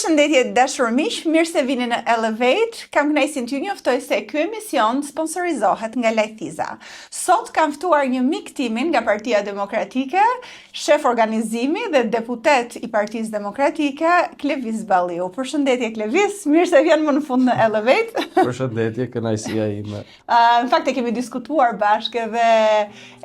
Përshëndetje dashur miq, mirë se vini në Elevate. Kam kënaqësinë t'ju njoftoj se ky emision sponsorizohet nga Lajthiza. Sot kam ftuar një mik timin nga Partia Demokratike, shef organizimi dhe deputet i Partisë Demokratike, Klevis Balliu. Përshëndetje Klevis, mirë se vjen më në fund në Elevate. Përshëndetje, kënaqësia ime. Në fakt e kemi diskutuar bashkë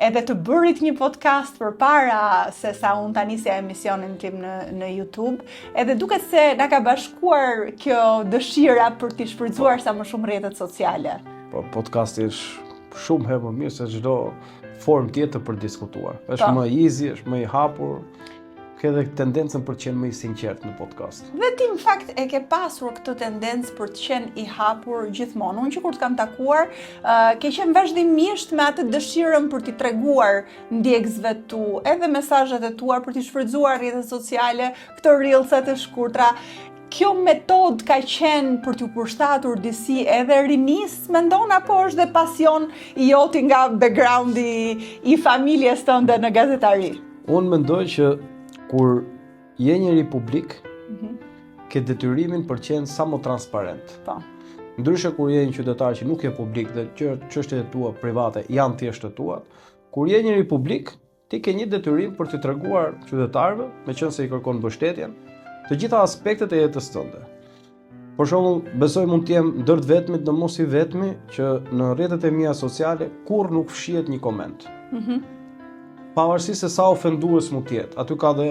edhe të bërit një podcast përpara se sa unë ta nisja emisionin tim në YouTube. Edhe duket se na ka bashkuar kjo dëshira për t'i shfrytzuar sa më shumë rrjetet sociale. Po, podcasti është shumë herë më mirë se çdo formë tjetër për diskutuar. Është më easy, është më i hapur, ka edhe tendencën për të qenë më i sinqert në podcast. Dhe ti në fakt e ke pasur këtë tendencë për të qenë i hapur gjithmonë. Unë që kur të kam takuar, ke qenë vazhdimisht me atë dëshirën për t'i treguar ndjekësve tu, edhe mesazhet e tua për t'i shfrytzuar rrjetet sociale, këto reelset e shkurtra. Kjo metodë ka qenë për t'ju përshtatur disi edhe rinis, mendon, apo është dhe pasion i joti nga backgroundi i familjes tënde në gazetari? Unë mendoj që kur je njëri publik, ke detyrimin për qenë sa më transparent. Po. Ndryshe kur je një qytetar që nuk je publik dhe çështjet e tua private janë thjesht të tuat, kur je njëri publik, ti ke një detyrim për t'i treguar qytetarëve, meqense i kërkon mbështetjen, të gjitha aspektet e jetës tënde. Për shembull, besoj mund të jem ndër të vetmit në mos i vetmi që në rrjetet e mia sociale kurrë nuk fshihet një koment. Pavarësisht se sa ofendues mund të jetë, aty ka dhe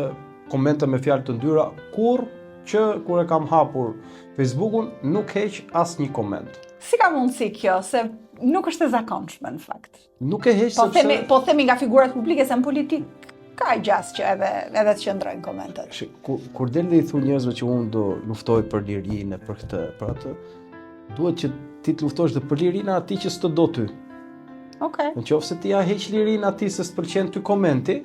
komente me fjalë të ndyra, kur e kam hapur Facebookun nuk heq asnjë koment. Si ka mundësi kjo, se nuk është e zakonshme në fakt? Nuk e heq sepse po themi nga figurat publike, se në politik ka gjas që edhe të qëndrojnë komentet. Kur del dhe i thu njerëzve që unë do luftoj për lirinë, për këtë, për atë, duhet që ti të luftosh dhe për lirinë atij që s'të do ty. Okay. Në qoftë se ti ja heq lirinë atij se s'pëlqen ty komenti,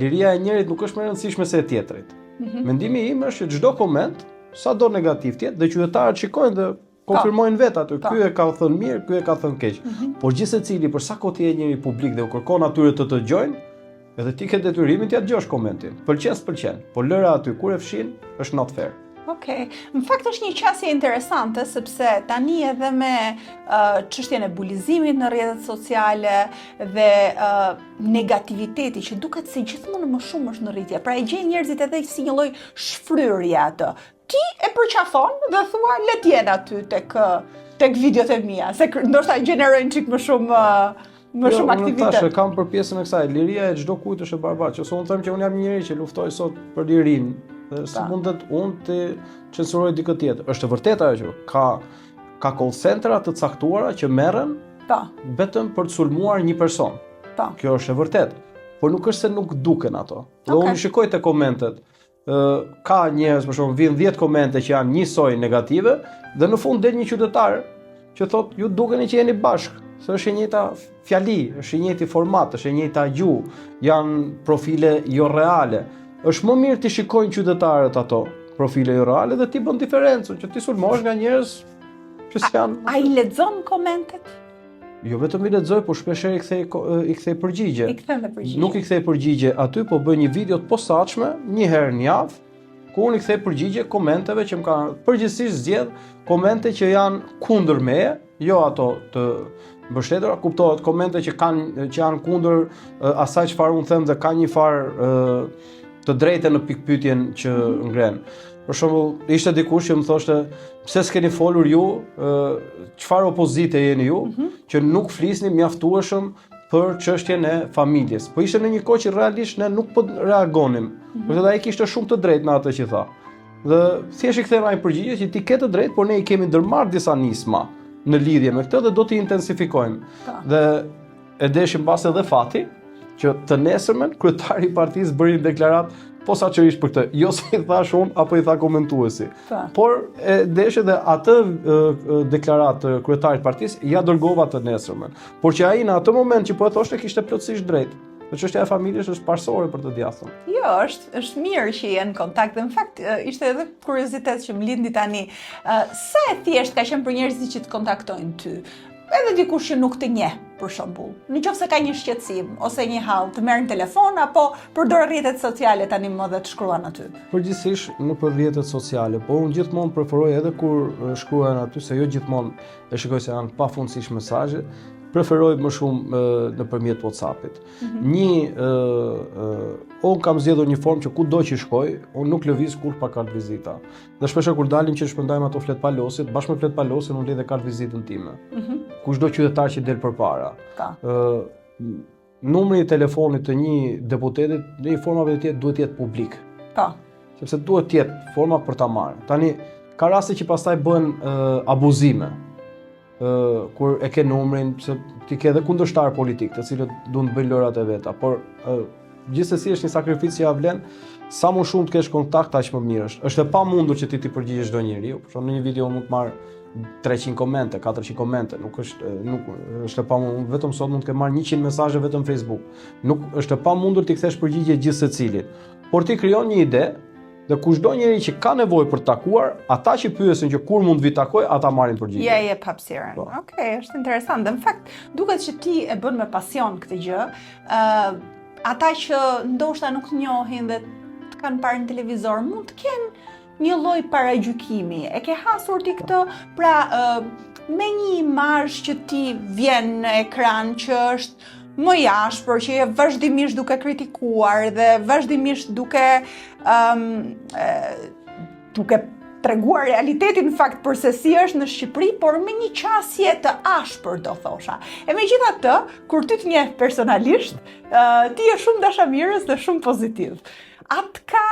liria e njërit nuk është më e rëndësishme se e tjetrit. Mendimi im është që çdo koment, sado negativ të jetë, dhe qytetarët shikojnë dhe konfirmojnë vetë aty, ky e ka thënë mirë, ky e ka thënë keq. Por gjithsecili për sa kohë ti je njëri publik dhe u kërkon atyre të dëgjojnë, edhe ti ke detyrimin t'ia dëgjosh komentin. Pëlqen s'pëlqen, por lëra aty kur e fshin është not fair. Okej. Në fakt është një qasje interesante sepse tani edhe me çështjen e bulizimit në rrjetet sociale dhe negativiteti që duket se gjithmonë më shumë është në rritje. Pra e gjej njerëzit edhe si një lloj shfryrje atë. Ti e përqafon dhe thua le të jenë aty tek videot e mia, se ndoshta gjenerojnë çik më shumë aktivitet. Unë tash kam për pjesën e kësaj, liria e çdo kujt është e barabartë. Nëse unë them që unë jam një njerëz që luftoj sot për lirinë, si mundet unë të censuroj dikë tjetër. Është e vërtetë ajo që ka call centera të caktuara që merren vetëm për të sulmuar një person. Kjo është e vërtetë. Por nuk është se nuk duken ato. Dhe unë shikoj te komentet. Ka njerëz, për shembull, vijnë 10 komente që janë njësoj negative dhe në fund del një qytetar që thotë ju dukeni që jeni bashkë. Se është e njëjta fjali, është i njëjti format, është e njëjta gjuhë, janë profile jo reale. Është më mirë ti shikojnë qytetarët ato profile jo reale dhe ti bën diferencën, që ti sulmosh nga njerëz që s'janë. A i lexon komentet? Jo vetëm i lexoj, por shpeshherë i kthej përgjigje. I kthen përgjigje. Nuk i kthej përgjigje aty, po bëj një video të posaçme një herë në javë, ku unë i kthej përgjigje komenteve që më kanë përgjithsisht zgjedh komente që janë kundër meje, jo ato të mbështetura, kuptohet komente që janë kundër asaj çfarë unë them dhe ka një farë të drejtë në pikpyetjen që ngren. Për shembull, ishte dikush që më thoshte, pse s'keni folur ju, çfarë opozite jeni ju, që nuk flisni mjaftueshëm për çështjen e familjes. Po ishte në një kohë që realisht ne nuk po reagonim. Por ai kishte shumë të drejtë në atë që tha. Dhe thjesht i ktheva një përgjigje që ti ke të drejtë, por ne i kemi ndërmarrë disa nisma në lidhje me këtë dhe do t'i intensifikojmë. Dhe e deshim mbas edhe fati që të nesërmen kryetari i partisë bëri një deklaratë posaçërisht për këtë. Jo se i thash unë apo i tha komentuesi. Por e desh edhe atë deklaratë kryetarit të partisë ja dërgova të nesërmen. Por që ai në atë moment që po e thoshte kishte plotësisht drejt. Dhe çështja e familjes është parsore për të djathtë. Jo, është mirë që jenë në kontakt. Dhe në fakt ishte edhe kuriozitet që më lindi tani. Sa e thjesht ka qenë për njerëzit që të kontaktojnë ty? Edhe dikush që nuk të njeh. për shembull. Nëse ka një shqetësim ose një hall, të merr në telefon apo përdor rrjetet sociale tani më dhe të shkruan aty. Përgjithsisht në për rrjetet sociale, por unë gjithmonë preferoj edhe kur shkruan aty, se jo gjithmonë e shikoj se janë pafundësisht mesazhe, preferoj më shumë nëpërmjet WhatsApp-it. Unë kam zgjedhur një formë që kudo që shkoj, unë nuk lëviz kur pa kartë vizita. Dhe shpesh kur dalim që shpërndajmë ato flet palosit, bashkë me flet palosin unë lidh kartë vizitën time. Kushdo qytetar që del përpara. Numri i telefonit të një deputetit në një formave të tjetër duhet të jetë publik. Sepse duhet të jetë forma për ta marrë. Tani ka raste që pastaj bëhen abuzime. Kur e ke numrin, se ti ke edhe kundërshtar politik, të cilët duan të bëjnë lërat e veta, por gjithsesi është një sakrificë që ja vlen sa më shumë të kesh kontakt aq më mirë është. Është e pamundur që ti të përgjigjesh çdo njeriu. Për shembull në një video mund të marr 300 komente, 400 komente, nuk është e pamundur. Vetëm sot mund të ke marr 100 mesazhe vetëm në Facebook. Nuk është e pamundur ti kthesh përgjigje gjithë secilit. Por ti krijon një ide dhe kushdo njeri që ka nevojë për të takuar, ata që pyesin që kur mund vi takoj, ata marrin përgjigje. Ja jep hapësirën. Okej, është interesant. Dhe në fakt, duket që ti e bën me pasion këtë gjë. Ata që ndoshta nuk të njohin dhe të kanë parë në televizor, mund të kenë një lloj paragjykimi. E ke hasur ti këtë, pra me një imazh që ti vjen në ekran që është më jashpër, që je vazhdimisht duke kritikuar dhe vazhdimisht duke treguar realitetin në fakt për se si është në Shqipëri, por me një qasje të ashpër, do thosha. E megjithatë, kur ty të njeh personalisht, ti je shumë dashamirës dhe shumë pozitiv. Atë ka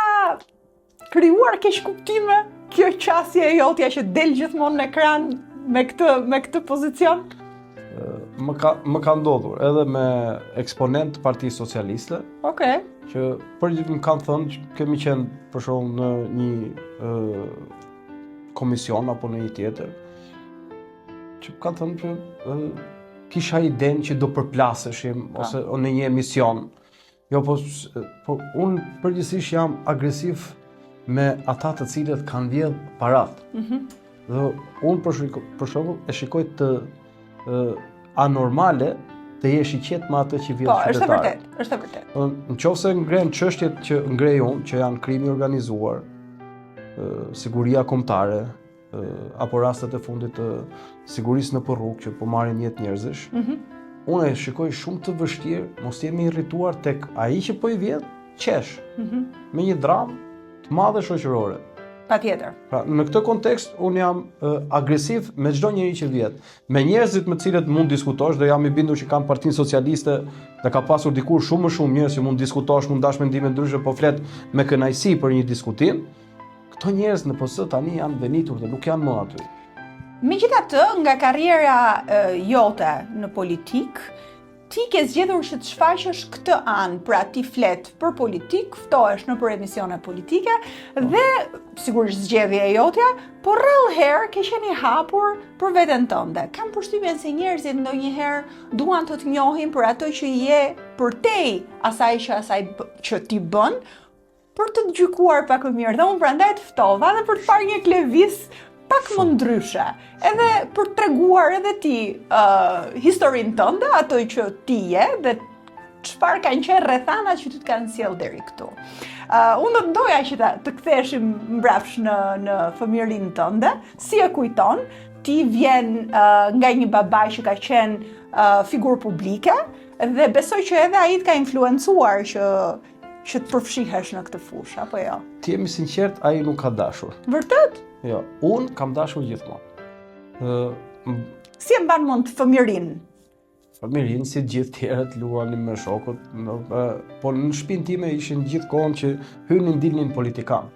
krijuar keq kuptime kjo qasje e jotja që del gjithmonë në ekran me këtë pozicion? Më ka ndodhur edhe me eksponent të Partisë Socialiste. Që më kanë thënë që kemi qenë për shembull në një komision apo në një tjetër, që kanë thënë që kisha idenë që do përplaseshim ose në një emision. Jo, po unë përgjithsisht jam agresiv me ata të cilët kanë vjedh parat. Dhe unë për shembull e shikoj të anormale të jesh i qetë me atë që vjen qytetar. Është e vërtet. Nëse ngren çështjet që ngrej unë, që janë krimi organizuar, siguria kombëtare, apo rastet e fundit të sigurisë nëpër rrugë që po marrin jetë njerëzish, unë e shikoj shumë të vështirë mos jemi irrituar tek ai që po i vjedh qesh, me një dramë të madhe shoqërore. Patjetër. Pra, në këtë kontekst unë jam agresiv me çdo njeri që vjet. Me njerëzit me të cilët mund diskutosh, dhe jam i bindur që kanë Partinë Socialiste dhe ka pasur dikur shumë më shumë njerëz që mund diskutosh, mund dash mendime ndryshe, po flet me kënaqësi për një diskutim. Këto njerëz në PS tani janë venitur dhe nuk janë më aty. Megjithatë, nga karriera jote në politik, ti ke zgjedhur që të shfaqësh këtë anë, pra ti flet për politik, ftohesh në për emisione politike dhe sigurisht zgjedhja e jotja, por rrallëherë ke qenë i hapur për veten tënde. Kam përshtypjen se njerëzit ndonjëherë duan të të njohin për ato që je përtej asaj që ti bën, për të gjykuar pak më mirë. Dhe unë prandaj të ftova dhe për të parë një lëviz pak më ndryshe, edhe për të treguar edhe ti historinë tënde, ato që ti je dhe çfarë kanë qenë rrethanat që ty të kanë sjellë deri këtu. Unë do të doja që të ktheheshim mbrapsht në fëmijërinë tënde, si e kujton, ti vjen nga një babai që ka qenë figurë publike dhe besoj që edhe ai të ka influencuar që të përfshihesh në këtë fushë, apo jo? Ti jemi sinqert, ai nuk ka dashur. Vërtet? Jo, unë kam dashur gjithmonë. Si e mban mend fëmijërinë? Fëmijërinë si gjithë tjerët luanin me shokut, po në shtëpinë time ishin gjithkohon që hynin dilnin politikan.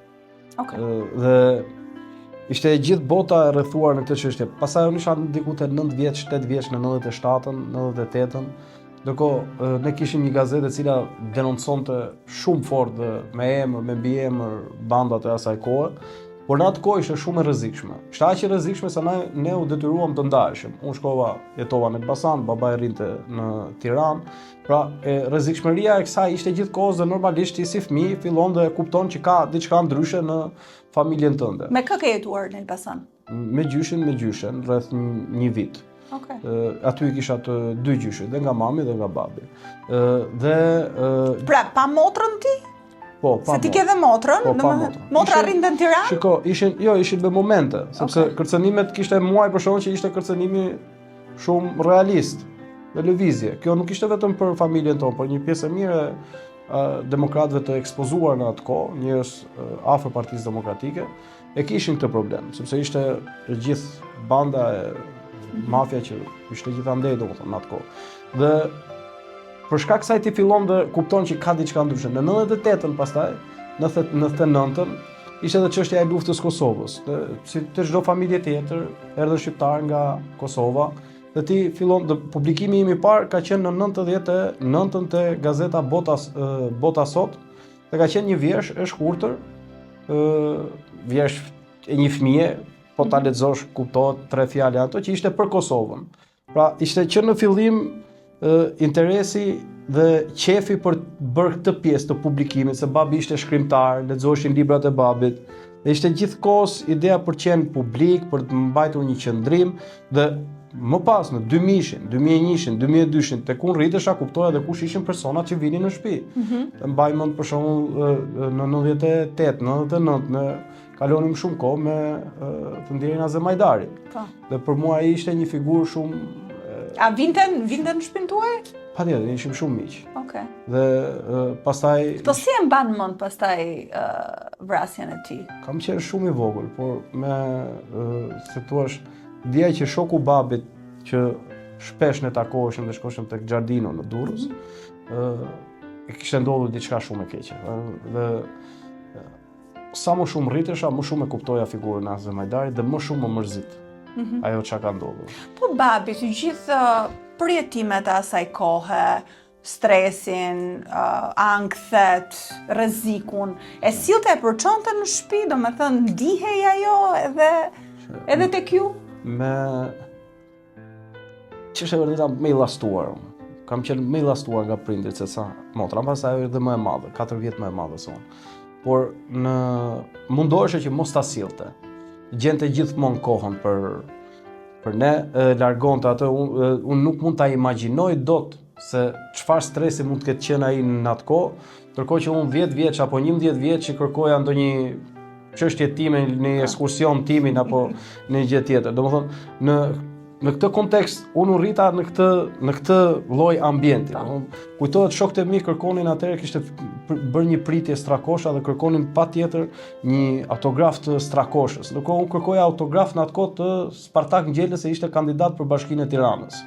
Dhe ishte gjithë bota e rrethuar në këtë çështje. Pastaj unë isha diku te 9 vjeç, 8 vjeç në 97-ën, 98-ën. Ndërkohë ne kishim një gazetë e cila denonconte shumë fort me emër, me mbiemër bandat e asaj kohe. Por në atë kohë ishte shumë e rrezikshme. Ishte aq e rrezikshme sa ne u detyruam të ndaheshim. Unë jetova në Elbasan, babai rrinte në Tiranë. Pra, rrezikshmëria e kësaj ishte gjithkohës dhe normalisht ti si fëmijë fillon dhe kupton që ka diçka ndryshe në familjen tënde. Me kë ke jetuar në Elbasan? Me gjyshen, rreth një vit. Okay. Aty kisha të dy gjyshit, dhe nga mami dhe nga babi. Pra, pa motrën ti? Po, pa se ti ke dhe motrën, po, pa motrën. Motra rrinte në Tiranë? Shiko, ishin me momente, sepse kërcënimet kishte muaj për shkak që ishte kërcënimi shumë realist, me lëvizje. Kjo nuk ishte vetëm për familjen tonë, por një pjesë e mirë e demokratëve të ekspozuar në atë kohë, njerëz afër Partisë Demokratike, e kishin këtë problem, sepse ishte gjithë banda e mafia që ishte gjithandej domethënë në atë kohë. Dhe për shkak kësaj ti fillon të kupton që ka diçka ndryshe. Në 98-ën pastaj, në 99-ën, ishte edhe çështja e luftës Kosovës. Si të çdo familje tjetër, erdhën shqiptar nga Kosova, dhe ti fillon publikimi im i parë ka qenë në 99-ën te gazeta Bota Sot, dhe ka qenë një vjersh e shkurtër, vjersh e një fëmije, po ta lexosh kuptohet 3 fjalë ato që ishte për Kosovën. Pra ishte që në fillim interesi dhe qefi për të bërë këtë pjesë të publikimit, se babi ishte shkrimtar, lexoheshin librat e babit, dhe ishte gjithkohës ideja për qenë publik, për të mbajtur një qëndrim, dhe më pas në 2000-shin, 2001-shin, 2002-shin, tek unë rritesha kuptoja dhe kush ishin personat që vinin në shtëpi. Mbaj mend për shembull në 98, 99, në kalonim shumë kohë me të nderin Azem Hajdari. Dhe për mua ai ishte një figurë shumë. A vinte në shtëpinë tuaj? Patjetër, ishim shumë miq. Okej. Dhe pastaj Po si e mban mend pastaj vrasjen e tij? Kam qenë shumë i vogël, por me se thua dia që shoku babit që shpesh ne takoheshim dhe shkoshim tek Xhardino në Durrës, e kishte ndodhur diçka shumë e keqe. Dhe sa më shumë rritesha, më shumë e kuptoja figurën e Azem Hajdarit dhe më shumë më mërzit. Ajo çka ka ndodhur. Po babi, të gjithë përjetimet e asaj kohe, stresin, ankthet, rrezikun, e sillte e përçonte në shtëpi, domethënë ndihej ajo edhe tek ju? Ç'është vërtet më i llastuar. Kam qenë më i llastuar nga prindrit se sa motra, pastaj ajo edhe më e madhe, 4 vjet më e madhe se unë. Por mundoheshe që mos ta sillte. Gjente gjithmonë kohën për ne, largonte atë, unë nuk mund ta imagjinoj dot se çfarë stresi mund të ketë qenë ai në atë kohë, ndërkohë që unë 10 vjeç apo 11 vjeç që kërkoja ndonjë çështje time, në ekskursion timin apo në një gjë tjetër. Domethënë në këtë kontekst unë u rrita në këtë lloj ambienti. Kujtohet shokët e mi kërkonin atëherë kishte bërë një pritje Strakosha dhe kërkonin patjetër një autograf të Strakoshës. Ndërkohë unë kërkoja autograf në atë kohë të Spartak Ngjellës se ishte kandidat për Bashkinë e Tiranës.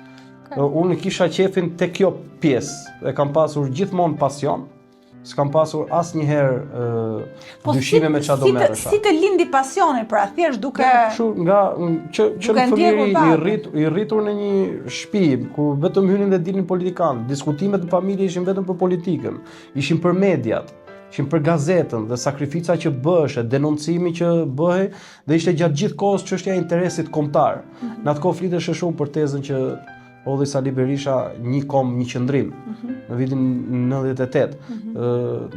Unë kisha qefin te kjo pjesë e kam pasur gjithmonë pasion. S'kam pasur asnjëherë dyshime me çfarë do merresha. Si të lindi pasioni, pra thjesht duke nga që në fëmijëri i rritur në një shtëpi ku vetëm hynin dhe dilnin politikanë, diskutimet në familje ishin vetëm për politikën, ishin për mediat, ishin për gazetën dhe sakrifica që bëhej, denoncimi që bëhej dhe ishte gjatë gjithë kohës çështja e interesit kombëtar. Në atë kohë fliteshe shumë për tezën që Olli Sali Berisha një kom, një qëndrim në vitin 98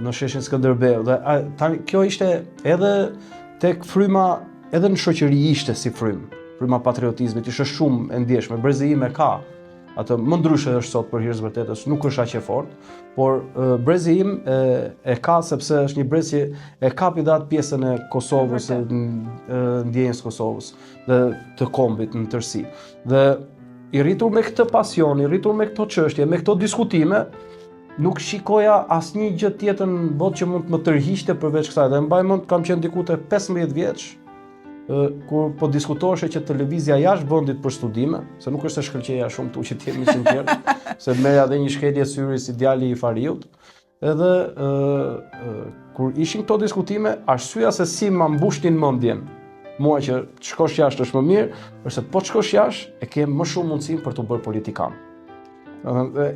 në sheshin Skënderbeu dhe kjo ishte edhe tek fryma edhe në shoqëri ishte si fryma patriotizmit ishte shumë e ndjeshme. Brezi im e ka atë më ndryshe është sot për hir të vërtetës, nuk është aq e fortë, por brezi im e ka sepse është një brez që e kapi dhe atë pjesën e Kosovës, ndjenjës Kosovës dhe të kombit në tërësi. Dhe i rritur me këtë pasion, i rritur me këto çështje, me këto diskutime, nuk shikoja asnjë gjë tjetër në botë që mund të më tërhiqte përveç kësaj. Dhe mbaj mend kam qenë diku te 15 vjeç, kur po diskutoheshe që televizja jashtë vendit për studime, se nuk është se shkëlqeja shumë tu që të jemi sinqert, se merja edhe një shkelje syri si djali i Fariut. Edhe kur ishin këto diskutime, arsyeja se si ma mbushnin mendjen mua që të shkosh jashtë është më mirë, përse po të shkosh jashtë e ke më shumë mundësinë për të bërë politikan.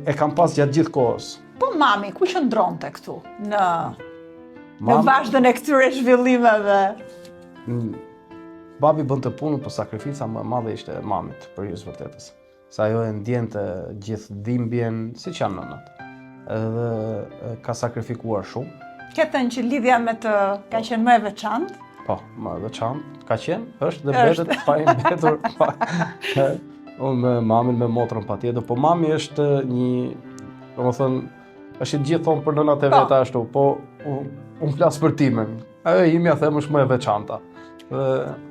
E kam pas gjatë gjithë kohës. Po mami, ku qëndronte këtu në vazhdën e këtyre zhvillimeve? Babi bënte punën, po sakrifica më e madhe ishte e mamit për hir të vërtetës. Sa ajo e ndjente gjithë dhimbjen, siç janë nënat. Edhe ka sakrifikuar shumë. Ke thënë që lidhja me të ka qenë më e veçantë? Po, më e veçantë ka qenë, është dhe mbetet pa i mbetur. Unë me mamin, me motrën patjetër, po mami është një, domethënë, është i gjithë thonë për nënat e veta ashtu, po unë flas për timen. Ajo imja them është më e veçanta.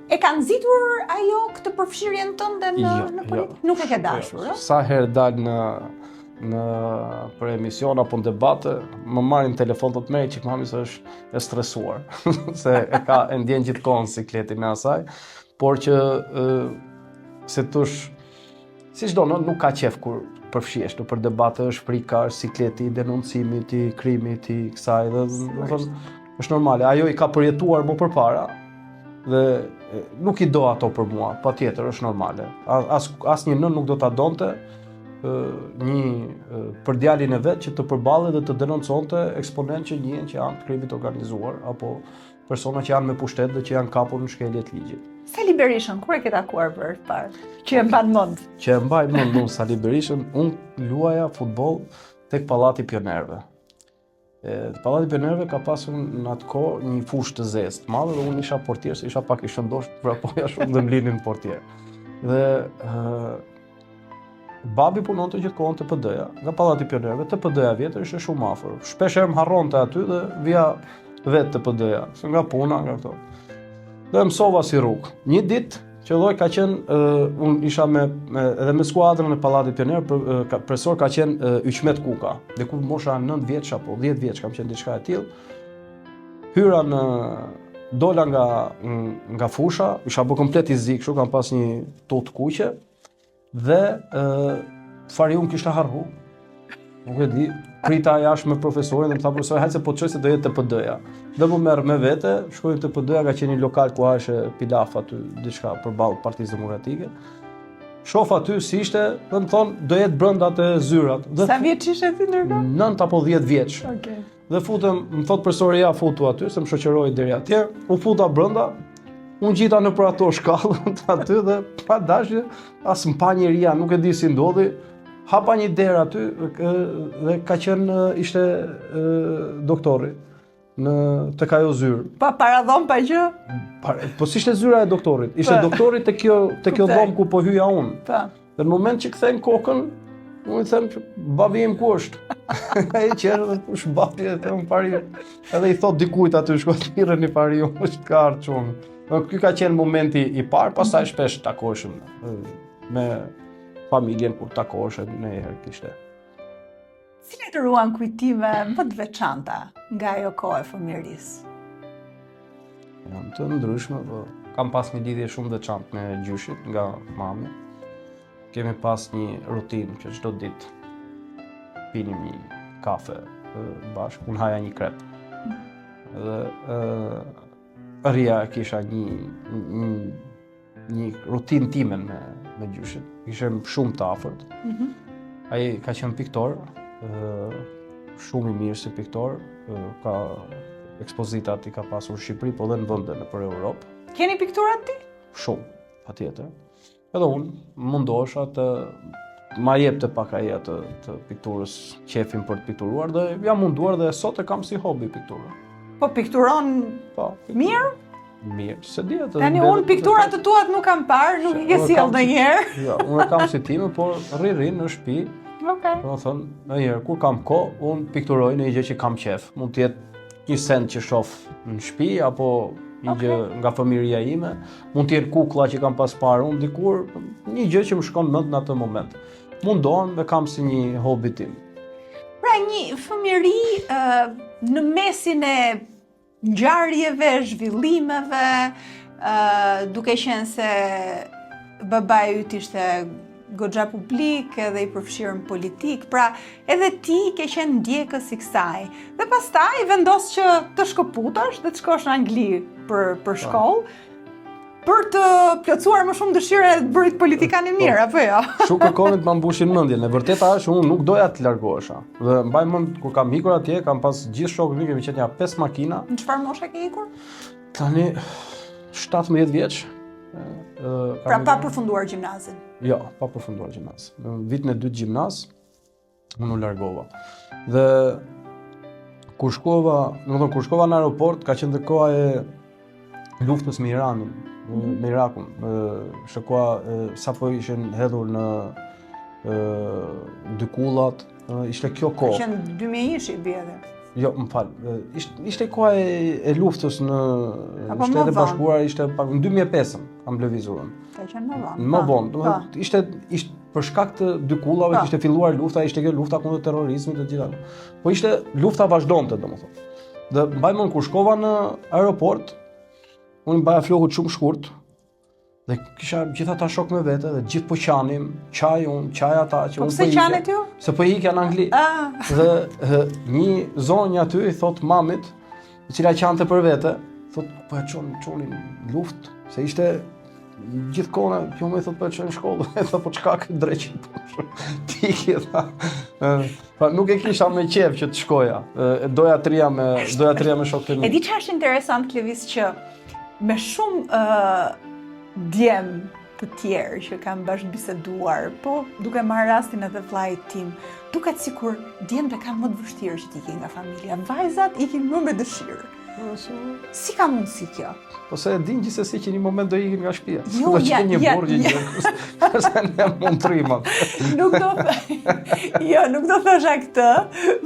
E ka nxitur ajo këtë përfshirjen tënde në politikë? Nuk e ke dashur, ëh? Sa herë dal në për emision apo në debate, më marrin telefon të merr çik mami se është e stresuar, se e ndjen gjithkohën sikletin e asaj, por që se tush si çdo nuk ka qef kur përfshihesh për debate, është frika, është sikleti, denuncimit, i krimit, i kësaj, dhe domethënë është normale. Ajo i ka përjetuar më përpara dhe nuk i do ato për mua, patjetër është normale. Asnjë nën nuk do ta donte për djalin e vet që të përballet dhe të denonconte eksponent që njihen që janë të krimit organizuar apo persona që janë me pushtet dhe që janë kapur në shkelje të ligjit. Sali Berishën, kur e ke takuar për herë të parë? Që e mban mend? Që e mbaj mend unë Sali Berishën, unë luaja futboll tek Pallati i Pionerëve. Pallati i Pionerëve ka pasur në atë kohë një fushë të zezë të madhe dhe unë isha portier, se isha pak i shëndosh, vrapoja shumë dhe mlinin portier. Dhe babi punonte gjithkohën te PD-ja, nga Pallati i Pionerëve, te PD-ja vjetër ishte shumë afër. Shpesh herë më harronte aty dhe vija vetë te PD-ja, se nga puna, nga këto. Dhe mësova si rrugë. Një ditë qelloj ka qenë, unë isha edhe me skuadrën e Pallatit Pionerëve, profesor ka qenë Yqmet Kuka. Dhe kur mosha 9 vjeç apo 10 vjeç kam qenë diçka e tillë. Hyra dola nga fusha, isha bë komplet i zi, kështu kam pas një tot kuqe dhe fari unë kishte harru. Nuk e di, prita jashtë me profesorin dhe më tha profesori, hajde se po të çoj se do jetë te PD-ja. Dhe më merr me vete, shkoj te PD-ja, ka qenë një lokal ku hajshe pilaf aty, diçka përballë Partisë Demokratike. Shoh aty si ishte, dhe më thon, do jetë brenda te zyrat. Sa vjeç ishe ti ndërkohë? 9 apo 10 vjeç. Okej. Dhe futem, më thot profesori, ja futu aty, se më shoqëroi deri atje. U futa brenda. Unë gjita nëpër ato shkallën aty dhe pa dashje, as mpa njeria, nuk e di si ndodhi. Hapa një derë aty dhe ka qenë ishte doktori tek ajo zyrë. Pa paradhom pa gjë? Po si ishte zyra e doktorit? Ishte doktori te kjo dhomë ku po hyja unë. Dhe në moment që kthejnë kokën, unë i them që babi im ku është? Ai qerë dhe kush babi e them pari. Edhe i thot dikujt aty, shko të mirën i pari unë, është ka ardhur çunë. Ky ka qenë momenti i parë, pastaj shpesh takoheshim me familjen kur takohesh në herë kishte. Cilat ruan kujtime më të veçanta nga ajo kohë e fëmijërisë? Janë të ndryshme, po kam pas një lidhje shumë veçantë me gjyshin nga mami. Kemi pas një rutinë që çdo ditë pinim një kafe bashkë, unë haja një krep. Dhe rria kisha një rutinë timen me gjyshin. Ishim shumë të afërt. Ai ka qenë piktor, shumë i mirë si piktor, ka ekspozitat i ka pasur në Shqipëri, po dhe në vende nëpër Europë. Keni pikturat ti? Shumë, patjetër. Edhe unë mundohesha të ma jepte pak ai atë të pikturës, qefin për të pikturuar dhe jam munduar dhe sot e kam si hobi pikturën. Po pikturon mirë? Mirë, se di atë. Tani unë pikturat të tuat nuk kam parë, nuk i ke sjell ndonjëherë. Jo, unë kam si time, por rri në shtëpi. Okej. Do të thënë, ndonjëherë kur kam kohë, unë pikturoj në një gjë që kam qef. Mund të jetë një send që shoh në shtëpi apo një gjë nga fëmijëria ime, mund të jetë kukulla që kam pas parë unë dikur, një gjë që më shkon mend në atë moment. Mundohem dhe kam si një hobi tim. Pra një fëmijëri në mesin e ngjarjeve, zhvillimeve, duke qenë se babai yt ishte goxha publik edhe i përfshirë në politik, pra edhe ti ke qenë ndjekës i kësaj. Dhe pastaj vendos që të shkëputesh dhe të shkosh në Angli për shkollë, për të plotësuar më shumë dëshirën e të bërit politikan i mirë, apo jo? Shumë kërkonit më mbushin mendjen. E vërteta është unë nuk doja të largohesha. Dhe mbaj mend kur kam ikur atje, kam pas gjithë shokët mi, kemi qenë ja 5 makina. Në çfarë moshe ke ikur? Tani 17 vjeç. Pra pa përfunduar gjimnazin? Jo, pa përfunduar gjimnaz. Në vitin e 2 gjimnaz, unë u largova. Dhe kur shkova në aeroport, ka qenë koha e luftës me Iranin. me Irakun. Ishte koha sapo ishin hedhur në dy kullat, ishte kjo kohë. Që në 2001 i bie edhe. Jo, më fal. Ishte koha e luftës në Shtetet e Bashkuara, ishte në 2005 kam lëvizur. Ka qenë më vonë. Më vonë, ishte për shkak të dy kullave kishte filluar lufta, ishte kjo lufta kundër terrorizmit të gjitha. Po ishte lufta vazhdonte, domethënë. Dhe mbaj mend kur shkova në aeroport, unë mbaja flokut shumë shkurt. Dhe kisha gjithë ata shok me vete dhe gjithë po qanim, qaj unë, qaj ata që po unë pse qanet ju? Se po ikja në Angli. Dhe një zonjë aty i thot mamit, e cila qante për vete, thot po e çonin luftë, se ishte gjithë kona, kjo më i thot po e çon në shkollë, e thot po çka ke dreqin. Tiki tha. Pa nuk e kisha me qef që të shkoja. Doja trija me shokët e mi. E di çfarë është interesant Klevis që me shumë djem të tjerë që kam bashkë biseduar, po duke marrë rastin edhe vllait tim, duket sikur djemtë kanë më të vështirë që t'ikin nga familja. Vajzat ikin më me dëshirë. Si ka mundësi kjo? Po se e din gjithsesi që një moment do ikin nga shtëpia. Jo, do që një burgjë gjë. Se ne mund trimat. Nuk do thosha këtë,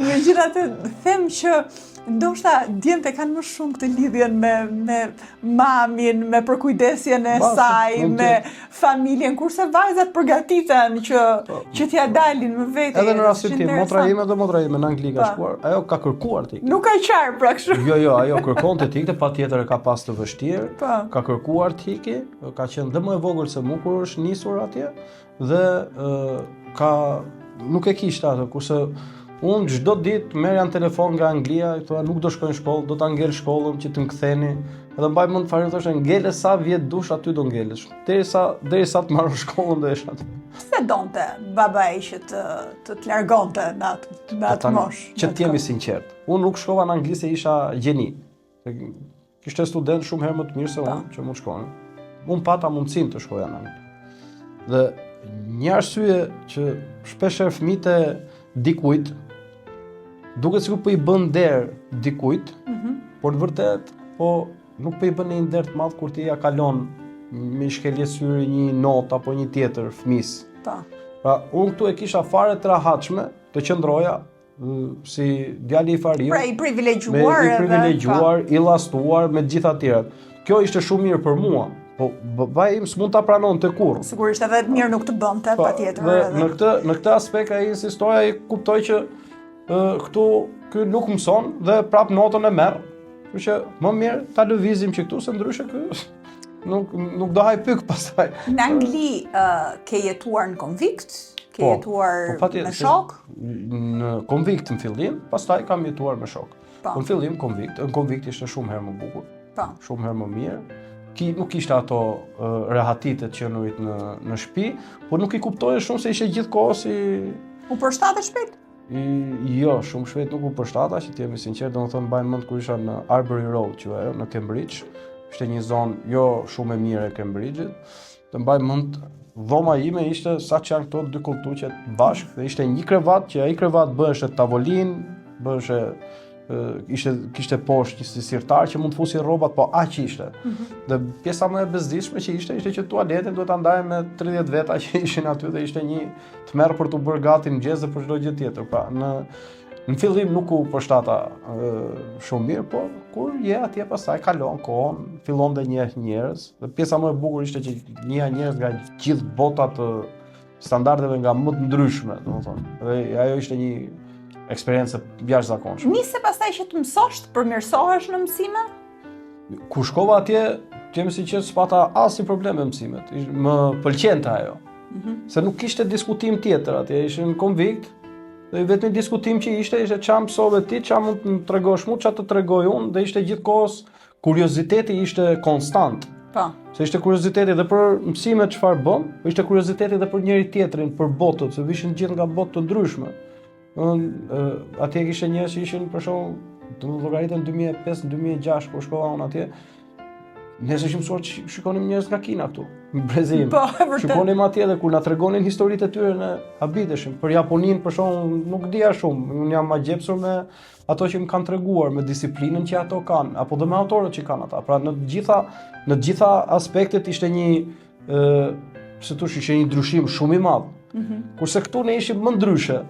megjithatë them që ndoshta djemtë kanë më shumë këtë lidhjen me mamin, me përkujdesjen e saj, me familjen, kurse vajzat përgatiten që t'ja dalin me vete. Edhe në rastin tim, motra ime në Angli ka shkuar, ajo ka kërkuar t'ikte. Nuk ka qarë pra kështu. Jo, ajo kërkon t'ikte, patjetër e ka pas të vështirë, ka kërkuar t'iki, ka qenë dhe më e vogël se mu kur është nisur atje, dhe nuk e kishte atë, kurse unë çdo ditë merja në telefon nga Anglia, i thoya nuk do shkoj në shkollë, do ta ngel shkollën që të m'ktheni. Edhe mbaj mend fare thoshte ngele sa vjet dush aty do ngelesh. Derisa të marrë shkollën do jesh aty. Pse donte babai që të largonte në atë moshë? Që të jemi sinqert. Unë nuk shkova në Angli se isha gjeni. Kishte student shumë herë më të mirë se unë që mund shkonin. Unë pata mundësinë të shkoja në Angli. Dhe një arsye që shpesh fëmijët e dikujt duket sikur po i bën der dikujt, por në vërtet po nuk po i bën një der të madh kur ti ja kalon me shkelje syri një not apo një tjetër fëmis. Pra, unë këtu e kisha fare të rahatshme të qëndroja si djali i farir. Pra i privilegjuar, i llastuar me të gjitha tjerat. Kjo ishte shumë mirë për mua. Po babai im s'mund ta pranonte kurrë. Sigurisht edhe të mirë nuk të bënte, patjetër. Dhe në këtë aspekt ai insistoi, ai kuptoi që këtu ky nuk mëson dhe prap notën e merr. Kështu që më mirë ta lëvizim që këtu se ndryshe ky nuk do haj pyk pastaj. Në Angli ke jetuar në konvikt? Ke jetuar me shok? Në konvikt në fillim, pastaj kam jetuar me shok. Në fillim në konvikt ishte shumë herë më bukur. Shumë herë më mirë. Nuk ishte ato rehatitet që nurit në shtëpi, por nuk i kuptoje shumë se ishte gjithkohë si... U përshtatet shpejt? Jo, shumë shpejt nuk u përshtata, që t'jemi sinqert, domethënë mbaj mend kur isha në Arbury Road, quajë, në Cambridge. Ishte një zonë jo shumë e mirë e Cambridge-it. Të mbaj mend, dhoma ime ishte sa që janë këto dy kultuqet bashkë, dhe ishte një krevat që ai krevat bëheshe tavolinë, bëheshe kishte poshtë si sirtar që mund të fusi rrobat, po aq ishte. Dhe pjesa më e bezdishme që ishte që tualetin duhet ta ndaje me 30 veta që ishin aty dhe ishte një tmerr për t'u bërë gati mëngjes dhe për çdo gjë tjetër. Pra në fillim nuk u përshtata shumë mirë, po kur je atje pastaj kalon kohën, fillon të njeh njerëz. Dhe pjesa më e bukur ishte që njeha njerëz nga gjithë bota të standardeve nga më të ndryshme, domethënë. Dhe ajo ishte një eksperiencë jashtëzakonshme. Nise pastaj që të mësosh, të përmirësohesh në mësime? Kur shkova atje, t'jemi sinqert, s'pata asnjë problem me mësimet. Më pëlqente ajo. Se nuk kishte diskutim tjetër atje, ishin konvikt, dhe vetëm diskutim që ishte çfarë mësove ti, çfarë mund të tregosh mua, çfarë të tregoj unë, dhe ishte gjithkohës kurioziteti ishte konstant. Se ishte kurioziteti edhe për mësimet çfarë bën, po ishte kurioziteti edhe për njëri tjetrin, për botët, se vishin gjithë nga botë të ndryshme. Atje kishte njerëz që ishin për shembull, do të llogaritën 2005-2006 kur shkova unë atje. Njerëz që mësuar shikonim njerëz nga Kina këtu. Brezim. Po, e vërtet. Shikonim atje dhe kur na tregonin historitë e tyre ne habiteshim. Për Japoninë për shkakun nuk dija shumë. Unë jam ma gjepsur me ato që më kanë treguar, me disiplinën që ato kanë, apo dhe me autorët që kanë ata. Pra në të gjitha aspektet ishte një ishte një ndryshim shumë i madh. Kurse këtu ne ishim më ndryshe.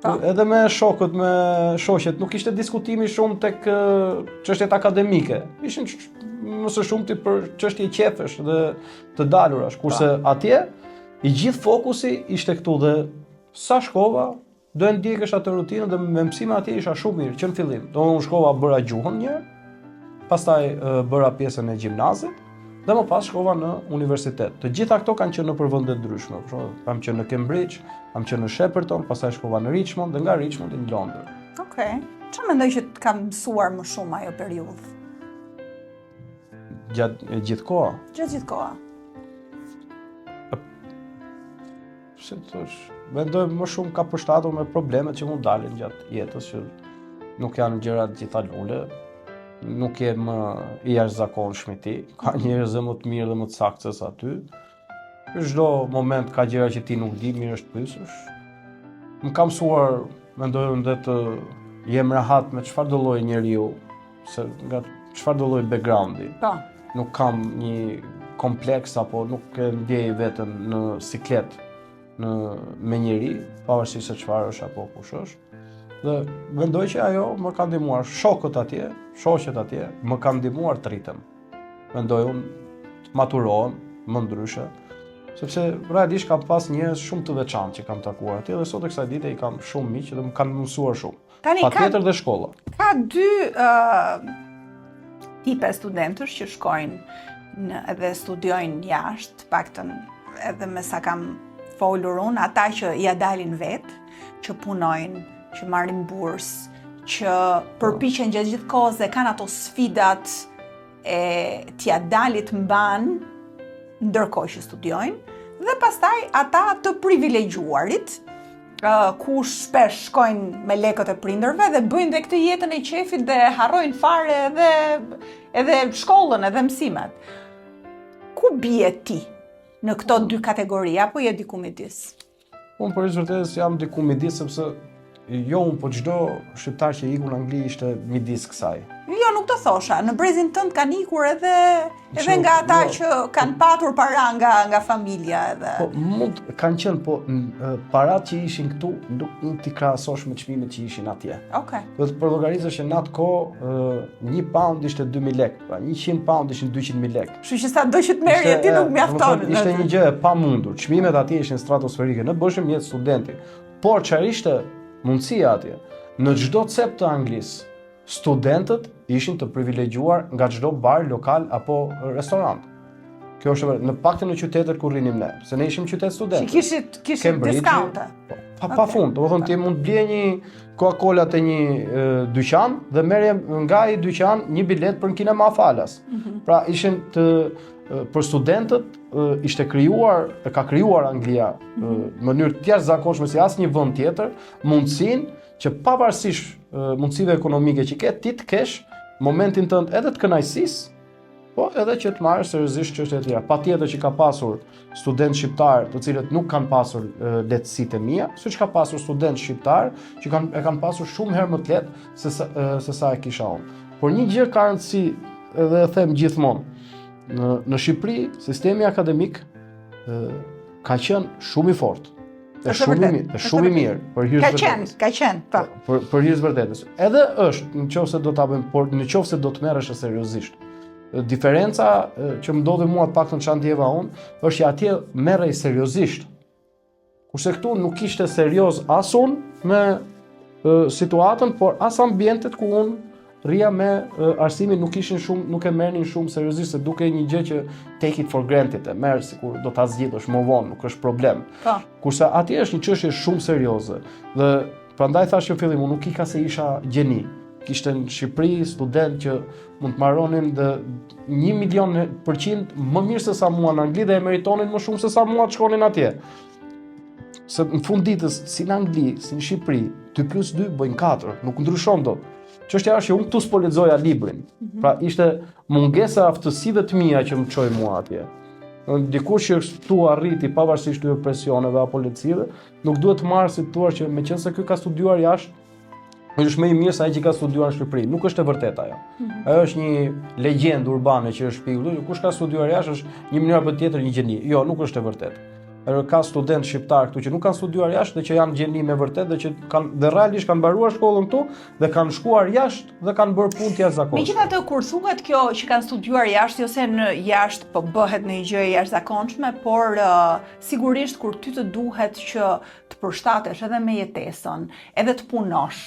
Edhe me shokët, me shoqet, nuk ishte diskutimi shumë tek çështjet akademike. Ishin më së shumti për çështje qefesh dhe të dalurash. Kurse atje i gjithë fokusi ishte këtu dhe sa shkova, do e ndjekësh atë rutinën dhe me mësime atje isha shumë mirë që në fillim. Do unë shkova bëra gjuhën një, pastaj bëra pjesën e gjimnazit dhe më pas shkova në universitet. Të gjitha këto kanë qenë në përvende ndryshme. Kam qenë në Cambridge, kam qenë në Shepperton, pastaj shkova në Richmond dhe nga Richmond në Londër. Okej. Çfarë mendoj që të ka mësuar më shumë ajo periudhë? Gjatë gjithë koha. Gjatë gjithë koha. Si të thosh, mendoj më shumë ka përshtatur me problemet që mund dalin gjatë jetës, që nuk janë gjëra të gjitha lule, nuk je më i jashtëzakonshëm ti, ka njerëz më të mirë dhe më të saktë se aty. Në çdo moment ka gjëra që ti nuk di, mirë është pyesësh. Më ka mësuar, mendoj unë të jem rahat me çfarëdo lloj njeriu, se nga çfarëdo lloj backgroundi. Po. Nuk kam një kompleks apo nuk e ndjej veten në siklet me njeri, pavarësisht se çfarë është apo kush është. Dhe mendoj që ajo më ka ndihmuar, shokët atje, shoqet atje, më kanë ndihmuar të rritem. Mendoj unë të maturohem më ndryshe, sepse realisht kam pas njerëz shumë të veçantë që kam takuar atje dhe sot e kësaj dite i kam shumë miq dhe më kanë mësuar shumë. Patjetër dhe shkolla. Ka dy tipe studentësh që shkojnë edhe studiojnë jashtë, paktën edhe me sa kam folur unë, ata që ja dalin vetë, që punojnë, që marrin bursë, që përpiqen gjatë gjithë kohës dhe kanë ato sfidat e t'ja dalit mban ndërkohë që studiojnë, dhe pastaj ata të privilegjuarit, ku shpesh shkojnë me lekët e prindërve dhe bëjnë dhe këtë jetën e qefit dhe harrojnë fare edhe shkollën, edhe mësimet. Ku bie ti në këto dy kategori, apo je diku midis? Unë për vërtetës jam diku midis, sepse jo unë, po çdo shqiptar që iku në Angli ishte midis kësaj. Jo, nuk të thosha. Në brezin tënd kanë ikur edhe nga ata që kanë patur para nga familja edhe. Po mund kanë qenë, po parat që ishin këtu nuk mund t'i krahasosh me çmimet që ishin atje. Okej. Do të përllogarizësh që në atë kohë 1 pound ishte 2000 lekë, pra 100 pound ishin 200.000 lekë. Kështu që sa do që të merrje ti nuk mjafton. Ishte një gjë e pamundur. Çmimet atje ishin stratosferike. Ne bëshim jetë studenti. Por çfarë ishte mundësia atje? Në çdo cep të Anglisë, studentët ishin të privilegjuar nga çdo bar, lokal apo restorant. Kjo është në paktën në qytetet ku rrinim ne, se ne ishim qytet studentë. Që kishit discounte. Pafund, domethënë ti mund të blie një Coca-Cola te një dyqan dhe merrje nga ai dyqan një bilet për në kinema falas. Pra ishin për studentët ishte ka krijuar Anglia në mënyrë të jashtëzakonshme si asnjë vend tjetër, mundësinë që pavarësisht mundësive ekonomike që ke, ti të kesh momentin tënd edhe të kënaqësisë, po edhe që të marrësh seriozisht çështjet e tjera. Patjetër që ka pasur student shqiptar, të cilët nuk kanë pasur lehtësitë e mia, siç ka pasur student shqiptar që kanë pasur shumë herë më të lehtë se sa e kisha unë. Por një gjë ka rëndësi edhe e them gjithmonë. Në Shqipëri, sistemi akademik ka qenë shumë i fortë. Shumë i mirë për hir të vërtetës. Ka qenë, po. Për hir të vërtetës. Edhe është, nëse do ta bëjmë, por nëse do të merresh seriozisht. Diferenca që më ndodhi mua të paktën çan ndjeva unë, është që atje merrej seriozisht. Kurse këtu nuk ishte serioz as unë me situatën, por as ambientet ku unë rria me arsimin nuk e merrnin shumë seriozisht, se duke një gjë që take it for granted, e merr sikur do ta zgjidhësh më vonë, nuk është problem. Kurse atje është një çështje shumë serioze. Dhe prandaj thash në fillim, unë nuk ika se isha gjeni. Kishte në Shqipëri student që mund të marronin dhe 1.000.000% më mirë se sa mua në Angli dhe e meritonin më shumë se sa mua të shkonin atje. Se në fund ditës, si në Angli, si në Shqipëri, 2+2 bëjnë 4, nuk ndryshon dot. Çështja është që unë këtu s'po lexoja librin. Pra ishte mungesa e aftësive të mia që më çoi mua atje. Dikush që këtu arriti pavarësisht të presioneve apo lehtësive, nuk duhet të marrë si thua që meqense ky ka studiuar jashtë, është më i mirë se ai që ka studiuar në Shqipëri. Nuk është e vërtetë ajo. Ajo është një legjendë urbane që është shpjeguar. Kush ka studiuar jashtë është një mënyrë apo tjetër një gjeni. Jo, nuk është e vërtetë. Ka studentë shqiptar këtu që nuk kanë studiuar jashtë dhe që janë gjeni me vërtet dhe që kanë realisht kanë mbaruar shkollën këtu dhe kanë shkuar jashtë dhe kanë bërë punë të jashtëzakonshme. Megjithatë, kur thuhet kjo që kanë studiuar jashtë, jo se në jashtë po bëhet në një gjë e jashtëzakonshme, por sigurisht kur ty të duhet që të përshtatesh edhe me jetesën, edhe të punosh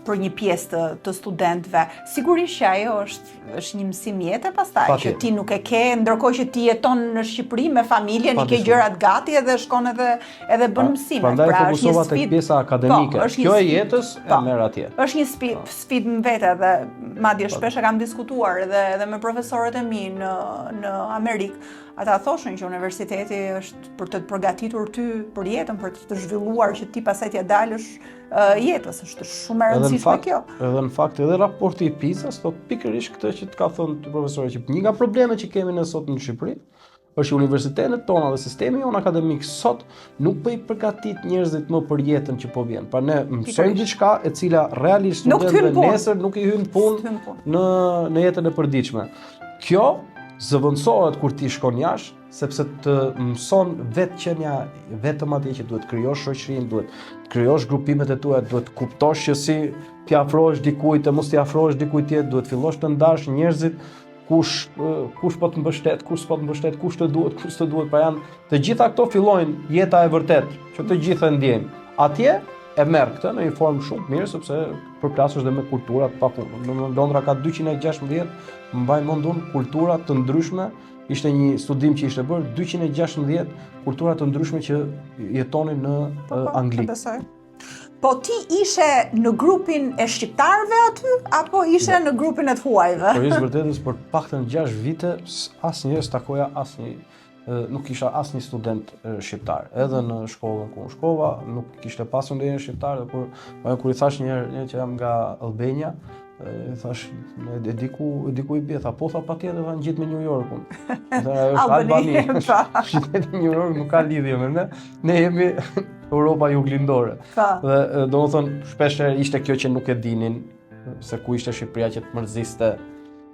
për një pjesë të studentëve, sigurisht që ajo është një mësim jete pastaj, që ti nuk e ke, ndërkohë që ti jeton në Shqipëri me familjen, i ke gjërat gati edhe shkon edhe bën mësime. Prandaj fokusova tek pjesa akademike. Kjo e jetës e merr atje. Është një sfidë në vete dhe madje shpesh e kam diskutuar edhe me profesorët e mi në Amerikë. Ata thoshin që universiteti është për të përgatitur ty për jetën, për të zhvilluar që ti pastaj t'ja dalësh jetës, është shumë e rëndësishme kjo. Edhe në fakt edhe raporti i PISA-s thot pikërisht këtë që të ka thënë ti profesori, që një nga problemet që kemi ne sot në Shqipëri është që universitetet tona dhe sistemi jon akademik sot nuk po i përgatit njerëzit më për jetën që po vjen. Pra ne mësojmë diçka e cila realisht studentëve nesër nuk i hyn punë në jetën e përditshme. Kjo zëvendësohet kur ti shkon jashtë, sepse të mëson vetëqenia vetëm atje që duhet krijosh shoqërinë, duhet krijosh grupimet e tua, duhet kuptosh që si t'i afrohesh dikujt, të mos t'i afrohesh dikujt tjetër, duhet fillosh të ndash njerëzit, kush po të mbështet, kush s'po të mbështet, kush të duhet, kush të duhet, pra janë të gjitha këto fillojnë jeta e vërtet, që të gjithë e ndjejmë. Atje e merr këtë në një formë shumë mirë, sepse përplasesh dhe me kultura të papundur. Në Londra ka 216, mbaj mendun, kultura të ndryshme. Ishte një studim që ishte bërë 216 kultura të ndryshme që jetonin në Angli. Po ti ishe në grupin e shqiptarëve aty apo ishe në grupin e të huajve? Për ishtë vërtetës për paktën 6 vite asnjë s'takoja nuk kisha asnjë student shqiptar. Edhe në shkollën ku unë shkova, nuk kishte pasur ndonjë shqiptar, dhe kur i thash një herë që jam nga Albania, i thash, e diku i bie, tha, po tha patjetër, tha, ngjit me New Yorkun. Tha, është Albania. Qyteti New York nuk ka lidhje me ne. Ne jemi Europa juglindore. Dhe domethënë shpesh ishte kjo që nuk e dinin se ku ishte Shqipëria që të mërziste.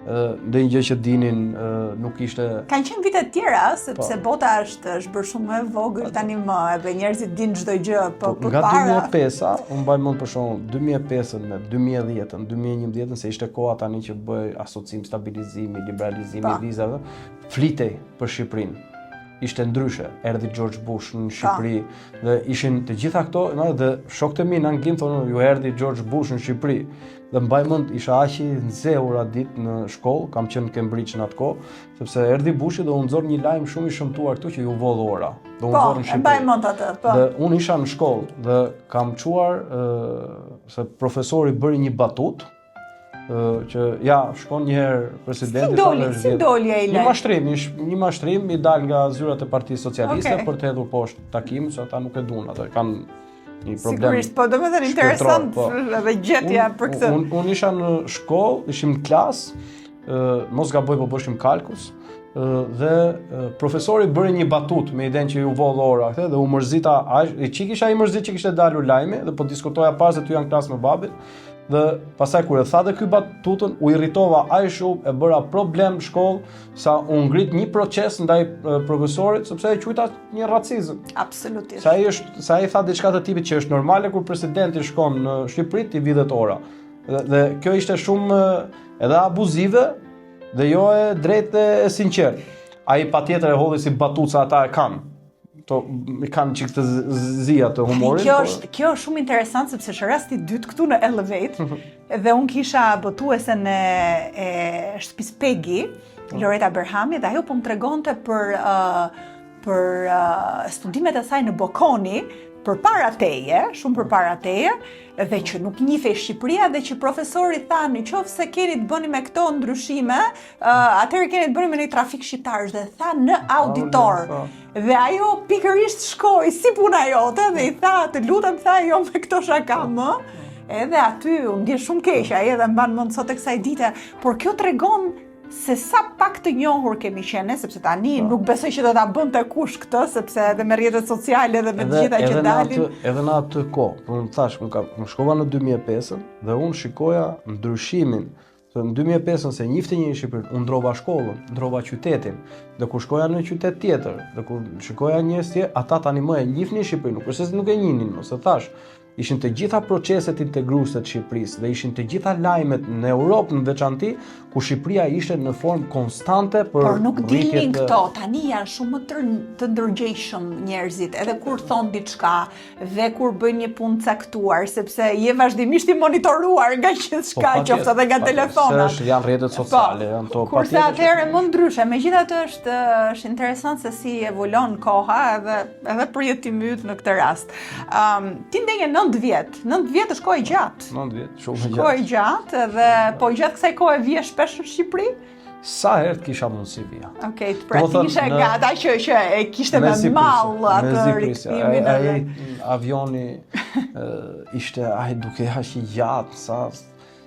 Dhe një gjë që dinin nuk ishte... Kanë qenë vite tjera, sepse bota është bërë shumë më e vogël tani më, edhe njerëzit dinë çdo gjë për para. Nga 2005-a, unë mbaj mend për shembull 2005-ën me 2010-ën, 2011-ën, se ishte koha tani që bëj asocim, stabilizimi, liberalizimi i vizave, flitej për Shqipërinë. Ishte ndryshe, erdhi George Bush në Shqipëri dhe ishin të gjitha këto, dhe shokët e mi në Anglim thonë, ju erdhi George Bush në Shqipëri. Dhe mbaj mend isha aq i nxehur atë ditë në shkollë, kam qenë në Cambridge në atë kohë, sepse erdhi Bushi dhe u nxorr një lajm shumë i shëmtuar këtu që ju vodh ora. Do u nxorr në Shqipëri. Po, mbaj mend atë, po. Dhe unë isha në shkollë dhe kam çuar se profesori bëri një batutë që ja shkon një herë presidenti si doli ai lajm. Një mashtrim i dal nga zyrat e Partisë Socialiste për të hedhur poshtë takimin, se ata nuk e duan atë, kanë një problem. Sigurisht, po domethënë interesant edhe gjetja për këtë. Unë isha në shkollë, ishim në klasë, mos gaboj po bëshim kalkus, dhe profesori bëri një batutë me idenë që ju vodh ora këtë dhe u mërzita aq, isha i mërzit që kishte dalur lajmi dhe po diskutoja pas se ty janë klasë me babit. Dhe pasaj kur e tha dhe ky batutën, u irritova aq shumë, e bëra problem në shkollë, sa u ngrit një proces ndaj profesorit, sepse e quajta një racizëm. Absolutisht. Sa ai tha diçka të tipit që është normale kur presidenti shkon në Shqipëri ti vidhet ora. Dhe kjo ishte shumë edhe abuzive dhe jo e drejtë e sinqert. Ai patjetër e hodhi si batutë sa ata e kanë. I kanë çik të zia të humorit. Kjo është shumë interesant sepse është rasti i dytë këtu në Elevate dhe unë kisha botuesen e shtëpisë Peggy, Loreta Berhami, dhe ajo po më tregonte për studimet e saj në Bocconi, përpara teje, shumë përpara teje, dhe që nuk njihej Shqipëria dhe që profesori tha nëse keni të bëni me këto ndryshime, atëherë keni të bëni me një trafik shqiptarësh, dhe tha në auditor. Dhe ajo pikërisht shkoi si puna jote dhe i tha, të lutem, tha jo me këto shaka më. Edhe aty u ndjen shumë keq, ai edhe mban mend sot e kësaj dite, por kjo tregon se sa pak të njohur kemi qenë, sepse tani nuk besoj që do ta bënte kush këtë, sepse edhe me rrjetet sociale dhe me të gjitha që dalin. Edhe në atë kohë, unë thash, më shkova në 2005 dhe unë shikoja ndryshimin. Në 2005 se njifte një Shqipëri, unë ndrova shkollën, ndrova qytetin, dhe kur shkoja në qytet tjetër, dhe kur shikoja njerëz tjerë, ata tani më e njihnin Shqipërinë, kurse nuk e njihnin, ose thash, ishin të gjitha proceset integruese të Shqipërisë dhe ishin të gjitha lajmet në Europë në veçanti ku Shqipëria ishte në formë konstante për por nuk dilnin këto, tani janë shumë të ndërgjegjshëm njerëzit, edhe kur thon diçka dhe kur bëjnë një punë caktuar, sepse je vazhdimisht i monitoruar nga gjithçka, qoftë edhe nga telefonat. Se janë rrjetet sociale, janë to patjetër. Kurse atëherë më ndryshe, megjithatë është interesant se si evolon koha edhe për jetim yt në këtë rast. Ti ndenje 9 vjet është kohë e gjatë. 9 vjet, shumë e gjatë. Kohë e gjatë dhe po gjatë kësaj kohe vije shpesh në Shqipëri? Sa herë kisha mundësi vija. Okej, pra ti ishe nga ata që e kishte me mall atë rikthyimin. Ai avioni ishte duke aq i gjatë, sa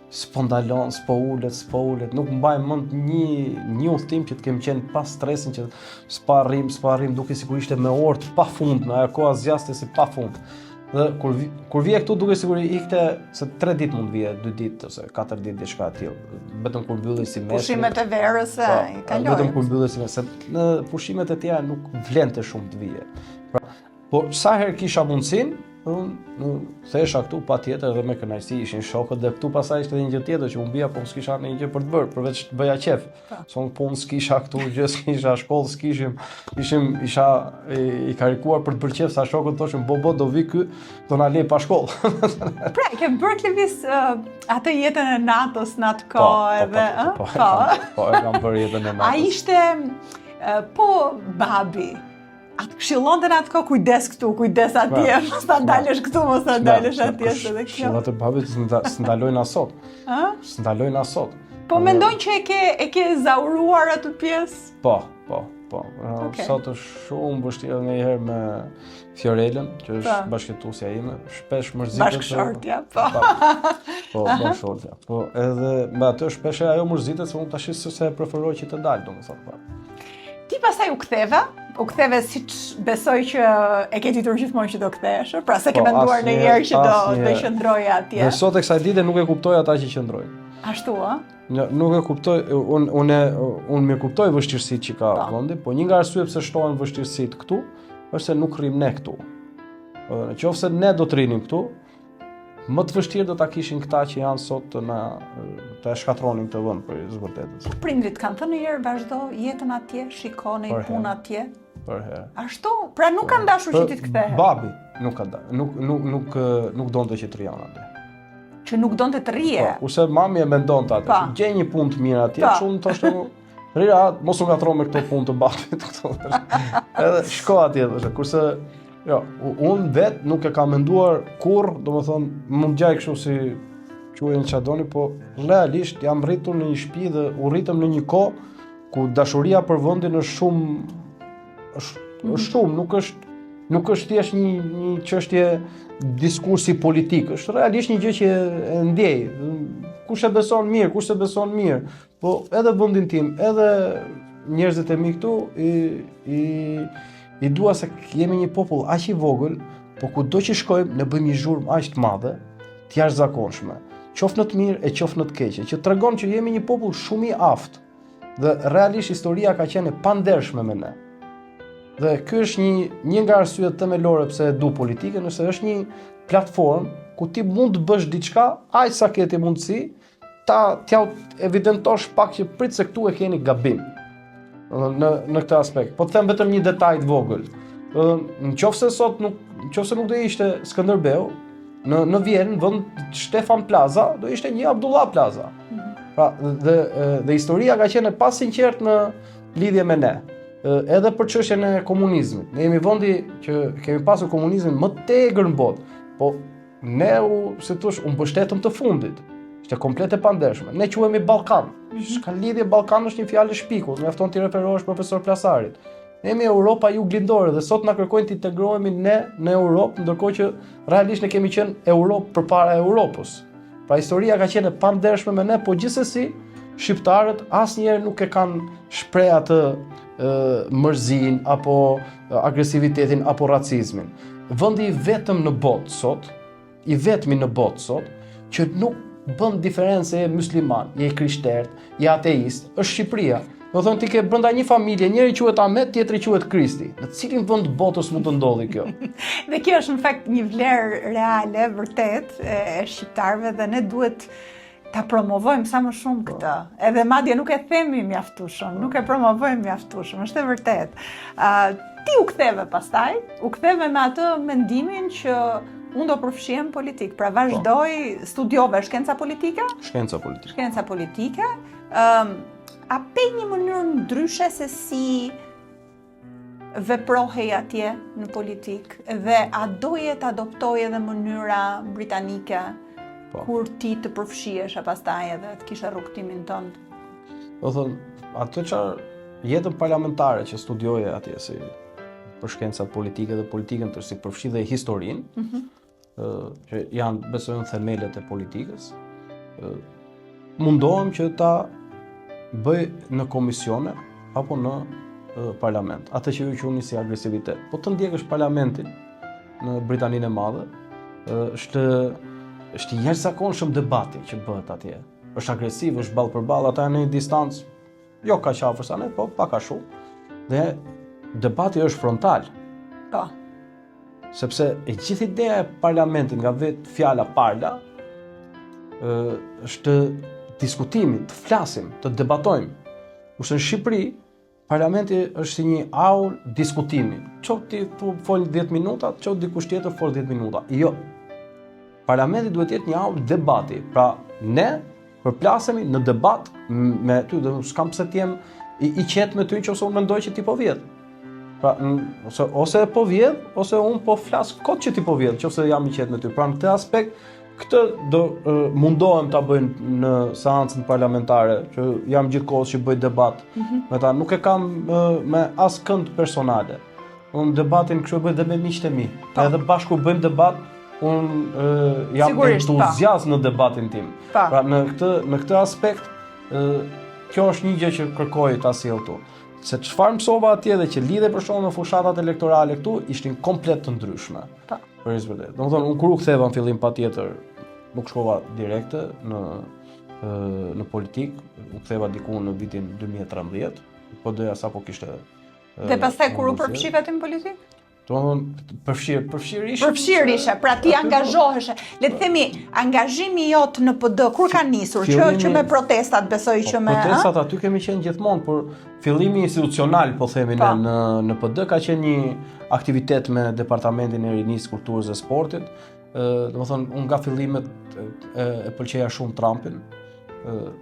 spondalon, s'po ulet, nuk mbaj mend një udhtim që të kem qenë pas stresin që s'pa arrim duke sigurisht me orë të pafundme, ajo koha zgjaste si pafund. Dhe kur vije këtu duke siguri ikte se 3 ditë mund vije, 2 ditë ose 4 ditë diçka e tillë. Vetëm kur mbyllej semestri. Pushimet e verës i kaloj. Vetëm kur mbyllej semestri, në pushimet e tjera nuk vlente shumë të vije. Pra, por sa herë kisha mundsinë, unë thesha këtu patjetër dhe me kënaqësi, ishin shokët dhe këtu pastaj ishte një gjë tjetër që unë bija po s'kisha një gjë për të bërë, përveç të bëja qef. Son punë s'kisha këtu, gjë s'kisha, shkollë s'kishim, isha i karikuar për të bërë qef, sa shokët thoshin bo do vi ky, do na lej pa shkollë. Pra, ke bërë Klevis atë jetën e natës në atë kohë edhe, Po, e kam bërë jetën e natës. A ishte babi atë këshillonte në atë kohë, kujdes këtu, kujdes atje, mos ta dalësh këtu, mos ta dalësh atje, se dhe kjo. Këshillat e babit s'ndalojnë asot. S'ndalojnë asot. Po mendojnë që e ke zauruar atë pjesë? Po. Sot është shumë vështirë ndonjëherë me Fiorelën, që është bashkëtuesja ime, shpesh mërzitet. Bashkëshortja, po. Po, bashkëshortja. Po, edhe me atë shpesh ajo mërzitet se unë tash se preferoj që të dalë, domethënë. Ti pastaj u ktheve siç besoj që e ke ditur gjithmonë që do kthehesh, pra se ke menduar ndonjëherë që do qëndroje atje. Dhe sot e kësaj dite nuk e kuptoj ata që qëndrojnë. Ashtu, a? Nuk e kuptoj, unë më kuptoj vështirësitë që ka vendi, po një nga arsyet pse shtohen vështirësitë këtu është se nuk rrim ne këtu. Nëse ne do të rrinim këtu, më të vështirë do ta kishin këta që janë sot të shkatronin këtë vend për zbërtetës. Prindrit kanë thënë njëherë vazhdo jetën atje, shikoni punë atje. Për herë. Ashtu, pra nuk kanë dashur që ti të kthehesh. Babi nuk ka nuk donte që të rrijon atje. Që nuk donte të rrije. Po, kurse mami e mendonte atë, gjej një punë të mirë atje, çun thoshte rria, mos u ngatro me këto punë të babit këtu. Edhe shko atje, thoshte, kurse jo, unë vetë nuk e kam menduar kurrë, domethënë mund gjaj kështu si quajnë çfarë doni, po realisht jam rritur në një shtëpi dhe u rritëm në një kohë ku dashuria për vendin është shumë, nuk është thjesht një çështje diskursi politik, është realisht një gjë që e ndjej. Kush e beson mirë, kush e beson mirë, po edhe vendin tim, edhe njerëzit e mi këtu i dua se jemi një popull aq i vogël, po kudo që shkojmë ne bëjmë një zhurmë aq të madhe, të jashtëzakonshme, qoftë në të mirë e qoftë në të keqe, që tregon që jemi një popull shumë i aftë. Dhe realisht historia ka qenë e pandershme me ne. Dhe ky është një nga arsyet themelore pse e du politikën, nëse është një platformë ku ti mund të bësh diçka, aq sa ke ti mundësi, t'ja evidentosh pak që prit se këtu e keni gabim. Në këtë aspekt. Po të them vetëm një detaj të vogël. Nëse nuk do ishte Skënderbeu, në Vjenë, vend Stefan Plaza, do ishte një Abdullah Plaza. Pra, dhe historia ka qenë pas sinqert në lidhje me ne. Edhe për çështjen e komunizmit. Ne jemi vendi që kemi pasur komunizmin më të egër në botë, po ne unë mbështetëm të fundit. Ishte komplet e pandershme. Ne quhemi Ballkan. S'ka lidhje, Ballkan është një fjalë shpiku, mjafton ti referohesh profesor Plasarit. Ne jemi Europa juglindore dhe sot na kërkojnë të integrohemi ne në Europë, ndërkohë që realisht ne kemi qenë Europë përpara Europës. Pra historia ka qenë e pandershme me ne, po gjithsesi shqiptarët asnjëherë nuk e kanë shpreh atë mërzin apo agresivitetin apo racizmin. Vendi i vetëm në botë sot, i vetmi në botë sot që nuk bën diferencë e musliman, je krishterë, je ateist, është Shqipëria. Do thonë ti ke brenda një familje, njëri quhet Ahmet, tjetri quhet Kristi. Në cilin vend botës mund të ndodhi kjo? Dhe kjo është në fakt një vlerë reale, vërtet, e shqiptarëve dhe ne duhet ta promovojmë sa më shumë këtë. Edhe madje nuk e themi mjaftueshëm, nuk e promovojmë mjaftueshëm, është e vërtet. Ti u ktheve pastaj, u ktheve me atë mendimin që unë do përfshihem politik. Pra vazhdoj, studiove shkenca politike? Shkenca politike. Shkenca politike. A pe një mënyrë ndryshe se si veprohej atje në politik dhe a doje të adoptoj edhe mënyra britanike kur ti të përfshihesh pastaj edhe të kishe rrugtimin tënd? Do thonë, atë çfarë jetën parlamentare që studioje atje si për shkencat politike dhe politikën të si përfshi dhe historinë, që janë besojnë themelet e politikës, mundohem që ta bëj në komisione apo në parlament. Atë që ju quheni si agresivitet. Po të ndjekësh parlamentin në Britaninë e Madhe, është i jashtëzakonshëm debati që bëhet atje. Është agresiv, është ballë për ballë, ata në një distancë jo kaq afër sa ne, po pak a shumë. Dhe debati është frontal. Po. Sepse e gjithë ideja e parlamentit nga vetë fjala parla është diskutimi, të flasim, të debatojmë. Kurse në Shqipëri, parlamenti është si një aul diskutimi. Qoftë ti fol 10 minuta, qoftë dikush tjetër fol 10 minuta. Jo. Parlamenti duhet të jetë një aul debati. Pra ne përplasemi në debat me ty, dhe s'kam pse të jem i qetë me ty nëse unë mendoj që ti po vjedh. Pra ose po vjedh, ose unë po flas kot që ti po vjedh, nëse jam i qetë me ty. Pra në këtë aspekt këtë do mundohem ta bëj në seancën parlamentare, që jam gjithkohës që bëj debat me ta, nuk e kam me as kënd personale. Unë debatin kështu bëj dhe me miqtë e mi. Edhe bashku bëjmë debat, unë jam entuziast në debatin tim. Pra në këtë aspekt, kjo është një gjë që kërkoj ta sjell këtu. Se çfarë mësova atje dhe që lidhe për shkak me fushatat elektorale këtu ishin komplet të ndryshme. Domethënë unë kur u ktheva në fillim patjetër nuk shkova direkte në politik, u ktheva diku në vitin 2013, po doja sapo kishte. Dhe pastaj kur u përfshive në politik? Domethënë përfshirë ishe, pra ti angazhoheshe. Le të themi, angazhimi jot në PD kur ka nisur, që me protestat besoj që me protestat aty kemi qenë gjithmonë, por fillimi institucional, po themi në PD ka qenë një aktivitet me Departamentin e Rinisë, Kulturës dhe Sportit. Domethënë unë nga fillimet e pëlqeja shumë Trumpin.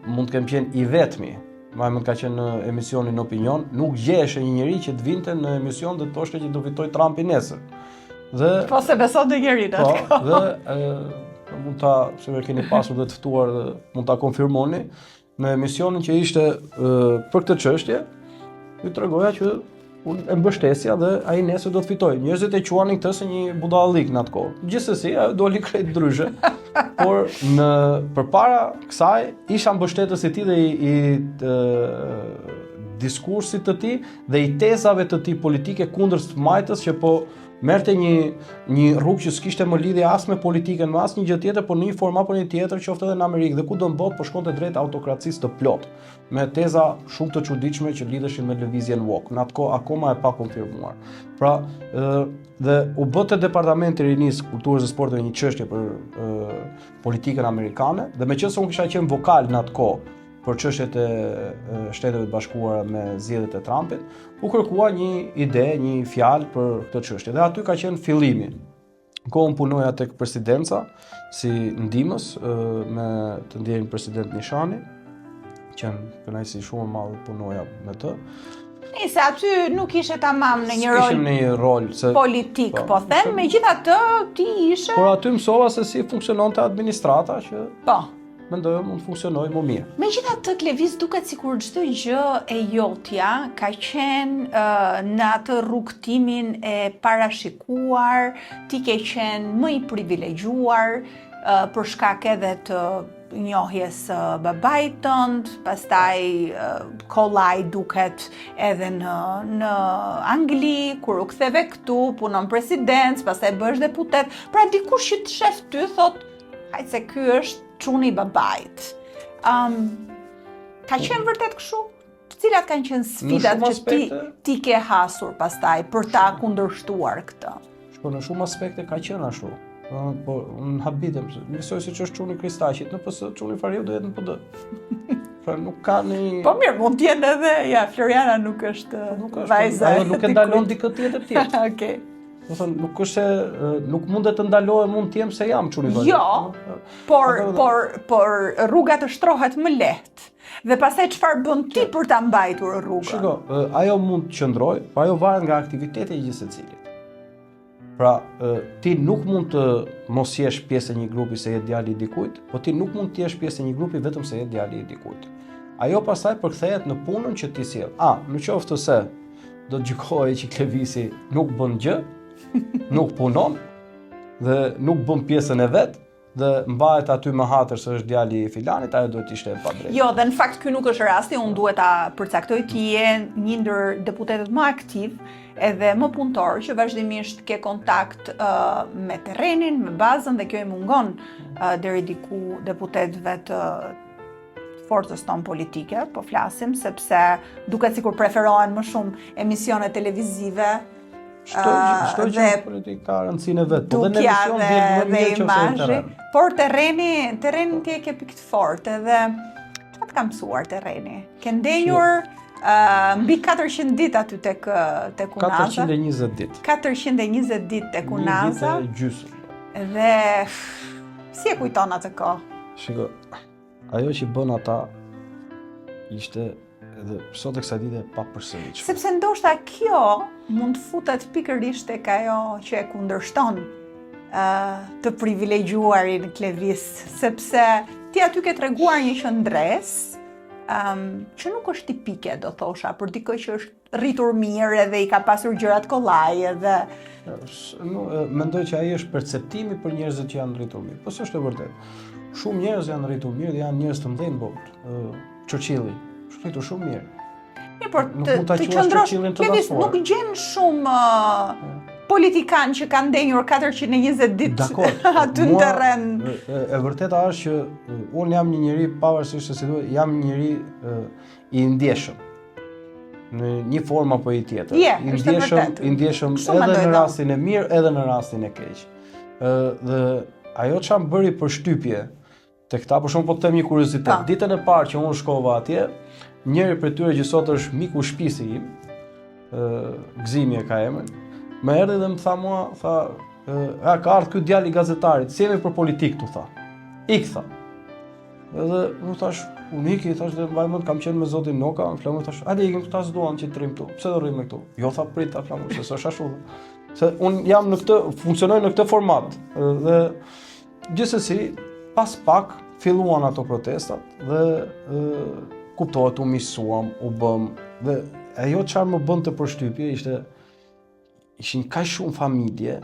Mund të kem qenë i vetmi. Mund ka qenë në emisionin Opinion, nuk gjeheshe një njeri që të vinte në emision dhe të thoshte që do fitoj Trumpi nesër. Dhe po se beson të njëri në atë kohë. Dhe mund ta, se më keni pasur dhe të ftuar dhe mund ta konfirmoni, në emisionin që ishte për këtë çështje, ju tregoja që unë e mbështesja dhe ai nesër do të fitoj. Njerëzit e quanin këtë se një budallik në atë kohë. Gjithsesi, ajo doli krejt ndryshe. Por përpara kësaj isha mbështetës i tij dhe i diskursit të tij dhe i tezave të tij politike kundër majtës që po merrte një rrugë që s'kishte më lidhje as me politikën, me asnjë gjë tjetër, por në një formë apo një tjetër, qoftë edhe në Amerikë dhe kudo në botë, po shkonte drejt autokracisë të plotë, me teza shumë të çuditshme që lidheshin me lëvizjen woke. Në atë kohë akoma e pa konfirmuar. Pra, dhe u bë te Departamenti i Rinisë, Kulturës dhe Sportit një çështje për politikën amerikane, dhe meqense unë kisha qenë vokal në atë kohë për çështjet e Shteteve të Bashkuara me zgjedhjet e Trumpit, u kërkua një ide, një fjalë për këtë çështje. Dhe aty ka qenë fillimi. Në kohën punoja tek presidenca si ndihmës me të ndjerin president Nishani, që në kënaqësi shumë e madhe punoja me të. Se aty nuk ishe tamam në një rol politik, po them, megjithatë ti ishe. Por aty mësova se si funksiononte administrata që mendoj mund të funksionojë më mirë. Megjithatë, Kleviz duket sikur çdo gjë e jotja ka qenë në atë rrugtimin e parashikuar, ti ke qenë më i privilegjuar për shkak edhe të njohjes së babait tënd, pastaj kollaj duket edhe në Angli, kur u ktheve këtu, punon president, pastaj bësh deputet. Pra dikush që të shef ty thot, hajt se ky është çuni i babait. Ka qenë vërtet kështu? Cilat kanë qenë sfidat që ti ke hasur pastaj për ta kundërshtuar këtë? Në shumë aspekte ka qenë ashtu. Po në habitem, njësoj si që është çuni Kristaqit, në pësë çuni Fariu do jetë në PD. Pra nuk ka një... Po mirë, mund t'jenë edhe, ja, Floriana nuk është vajza. Ajo nuk e ndalon dikë tjetër tjetër. Okej. Do thënë, nuk është se, nuk mundet të ndalohet mund t'jem se jam çuni Fariu. Jo, por rruga të shtrohet më lehtë. Dhe pastaj çfarë bën ti për ta mbajtur rrugën? Shiko, ajo mund të qëndroj, po ajo varet nga aktiviteti i gjithë secilit. Pra, ti nuk mund të mos jesh pjesë e një grupi se je djali i dikujt, po ti nuk mund të jesh pjesë e një grupi vetëm se je djali i dikujt. Ajo pastaj përkthehet në punën që ti sjell. Në qoftë se do të gjykohej që Klevisi nuk bën gjë, nuk punon dhe nuk bën pjesën e vet, dhe mbahet aty më hatër se është djali i filanit, ajo duhet të ishte e padrejtë. Jo, dhe në fakt ky nuk është rasti, unë duhet ta përcaktoj ti je një ndër deputetët më aktiv edhe më punëtor që vazhdimisht ke kontakt me terrenin, me bazën, dhe kjo i mungon deri diku deputetëve të forcës tonë politike, po flasim, sepse duket sikur preferohen më shumë emisione televizive. Çdo gjë politik ka rëndësinë e vet, po dhe në emision vjen më mirë që në terren. Por terreni ti e ke pikë të fortë, edhe çfarë ka mësuar terreni? Ke ndenjur mbi 400 ditë aty tek Unaza. 420 ditë. 420 ditë tek Unaza. Një ditë gjysmë. Dhe si e kujton atë kohë? Shiko, ajo që bën ata ishte edhe sot e kësaj dite pa përsëritshme. Sepse ndoshta kjo mund të futet pikërisht tek ajo që e kundërshton të privilegjuarin Klevis, sepse ti aty ke treguar një qëndresë që nuk është tipike, do thosha, për dikë që është rritur mirë edhe i ka pasur gjërat kollaj edhe... Mendoj që ai është perceptimi për njerëzit që janë rritur mirë, po s'është e vërtetë. Shumë njerëz janë rritur mirë dhe janë njerëz të mëdhenj në botë. Churchilli është rritur shumë mirë. Por të qëndrosh, Klevis nuk gjen shumë politikan që kanë ndenjur 420 ditë aty në terren. E vërteta është që unë jam një njeri, pavarësisht se si duhet, jam një njeri i ndjeshëm. Në një formë apo i tjetër. I ndjeshëm edhe në rastin e mirë, edhe në rastin e keq. Dhe ajo që më bëri për shtypje te këta, për shumë po të them një kuriozitet. Ditën e parë që unë shkova atje, njëri prej tyre që sot është miku shtëpisë im, Gzimi e ka emrin, më erdhi dhe më tha mua, ka ardhur ky djalë i gazetarit, si jemi për politik tu, tha. Ik, tha. Edhe unë thash, unë iki, thash dhe mbaj mend kam qenë me zotin Noka, më flamu thash, hajde ikim këta s'duan që të rrim këtu. Pse do rrim me këtu? Jo, tha, prit, ta flamu, se s'është ashtu. Se unë jam në këtë, funksionoj në këtë format. Dhe gjithsesi, pas pak filluan ato protestat dhe kuptohet u misuam, u bëm, dhe ajo çfarë më bën të përshtypje ishin kaq shumë familje,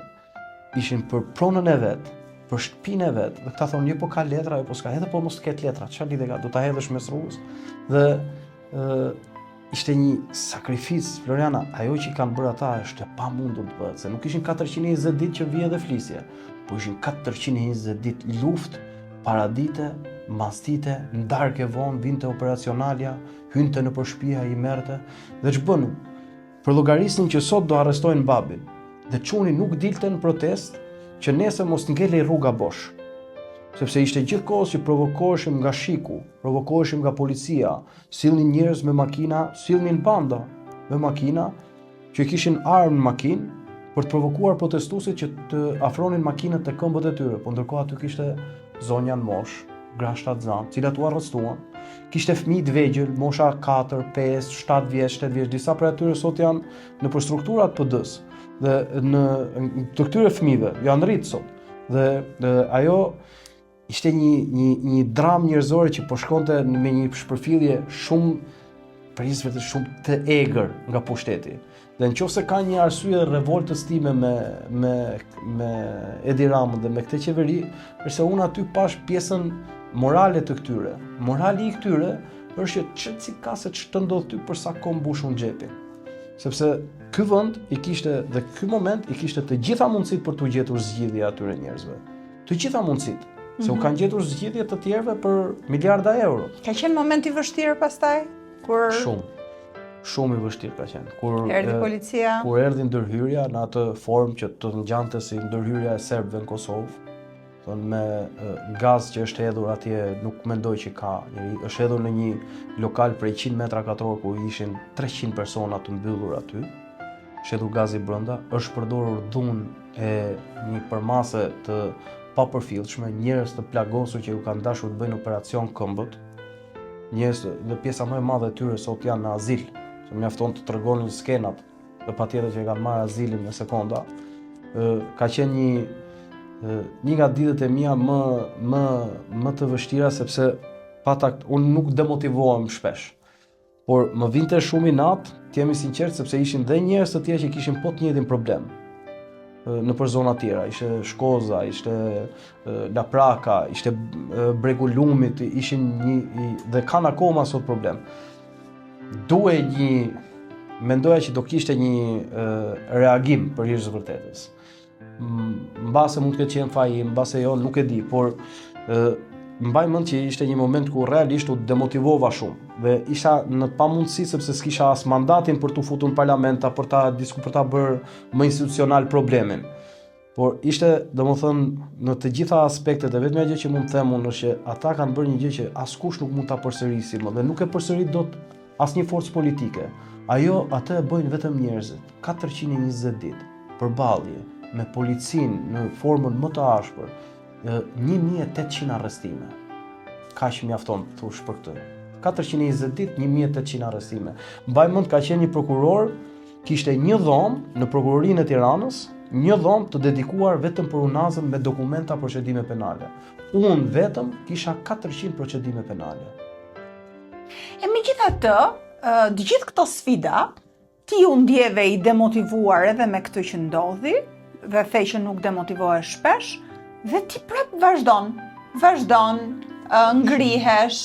ishin për pronën e vet, për shtëpinë e vet, dhe këta thonë, po ka letra, po s'ka, edhe po mos të ketë letra, çfarë lidhje ka, do ta hedhësh mes rrugës. Dhe ishte një sakrificë, Floriana, ajo që i kanë bërë ata është e pamundur të bëhet, se nuk ishin 420 ditë që vije dhe flisje, po ishin 420 ditë luftë, paradite, mastite, ndarke vonë, vinte operacionalja, hynte në përshpia i merte, dhe ç'bënu? Përllogarisnin që sot do arrestojnë babin, dhe çuni nuk dilte në protest që nesër mos ngelej rruga bosh. Sepse ishte gjithkohës që provokoheshim nga shiku, provokoheshim nga policia, sillnin njerëz me makina, sillnin banda me makina, që kishin armë në makinë për të provokuar protestuesit që të afronin makinët te këmbët e tyre, po ndërkohë aty kishte zonja në mosh, grashta të zanë, cilat u arrestuan. Kishte fëmijë të vegjël, mosha 4, 5, 7 vjeç, 8 vjeç, disa prej atyre sot janë në strukturat PD-s. Dhe të këtyre fëmijëve janë rritë sot. Dhe ajo ishte një dramë njerëzore që po shkonte me një shpërfillje shumë shumë të egër nga pushteti. Dhe nëse ka një arsye revoltës time me Edi Ramën dhe me këtë qeveri, është se unë aty pash pjesën morale të këtyre. Morali i këtyre është që si ka se që të ndodh ty për sa kohë mbushun xhepin. Sepse ky vend i kishte dhe ky moment i kishte të gjitha mundësitë për t'u gjetur zgjidhje atyre njerëzve. Të gjitha mundësitë. Se u kanë gjetur zgjidhje të tjerëve për miliarda euro. Ka qenë moment i vështirë pastaj kur Shumë i vështirë ka qenë. Kur erdhi policia, kur erdhi ndërhyrja në atë formë që të ngjante si ndërhyrja e serbëve në Kosovë. Thonë me gaz që është hedhur atje, nuk mendoj që ka njëri, është hedhur në një lokal prej 100 metra katror ku ishin 300 persona të mbyllur aty. Është hedhur gazi brenda, është përdorur dhunë e një përmase të papërfillshme, njerëz të plagosur që u kanë dashur të bëjnë operacion këmbët. Njerëz dhe pjesa më e madhe e tyre sot janë në azil, se mjafton të tregonin skenat dhe patjetër që kanë marrë azilin në sekonda. Ka qenë një nga ditët e mia më të vështira sepse unë nuk demotivohem shpesh. Por më vinte shumë i natë, të jemi sinqert, sepse ishin dhe njerëz të tjerë që kishin po të njëjtin problem. Në për zona tjera, ishte Shkoza, ishte Lapraka, ishte Bregu Lumit, ishin dhe kanë akoma sot problem. Mendoja që do kishte një reagim për hir të vërtetës. Mbase mund të ketë qenë faji, mbase jo, nuk e di, por mbaj mend që ishte një moment ku realisht u demotivova shumë dhe isha në pamundësi sepse s'kisha as mandatin për t'u futur në parlament për ta bërë më institucional problemin. Por ishte, domethënë, në të gjitha aspektet e vetmja gjë që mund të them unë është që ata kanë bërë një gjë që askush nuk mund ta përsërisë më dhe nuk e përsërit dot asnjë forcë politike. Atë e bëjnë vetëm njerëzit. 420 ditë përballje me policinë në formën më të ashpër, 1800 arrestime. Kaq mjafton thosh për këtë. 420 ditë, 1800 arrestime. Mbaj mend ka qenë një prokuror, kishte një dhomë në prokurorinë e Tiranës, një dhomë të dedikuar vetëm për unazën me dokumenta procedime penale. Unë vetëm kisha 400 procedime penale. E megjithatë, të gjithë këto sfida, ti u ndjeve i demotivuar edhe me këtë që ndodhi, dhe the që nuk demotivohesh shpesh, dhe ti prap vazhdon, ngrihesh,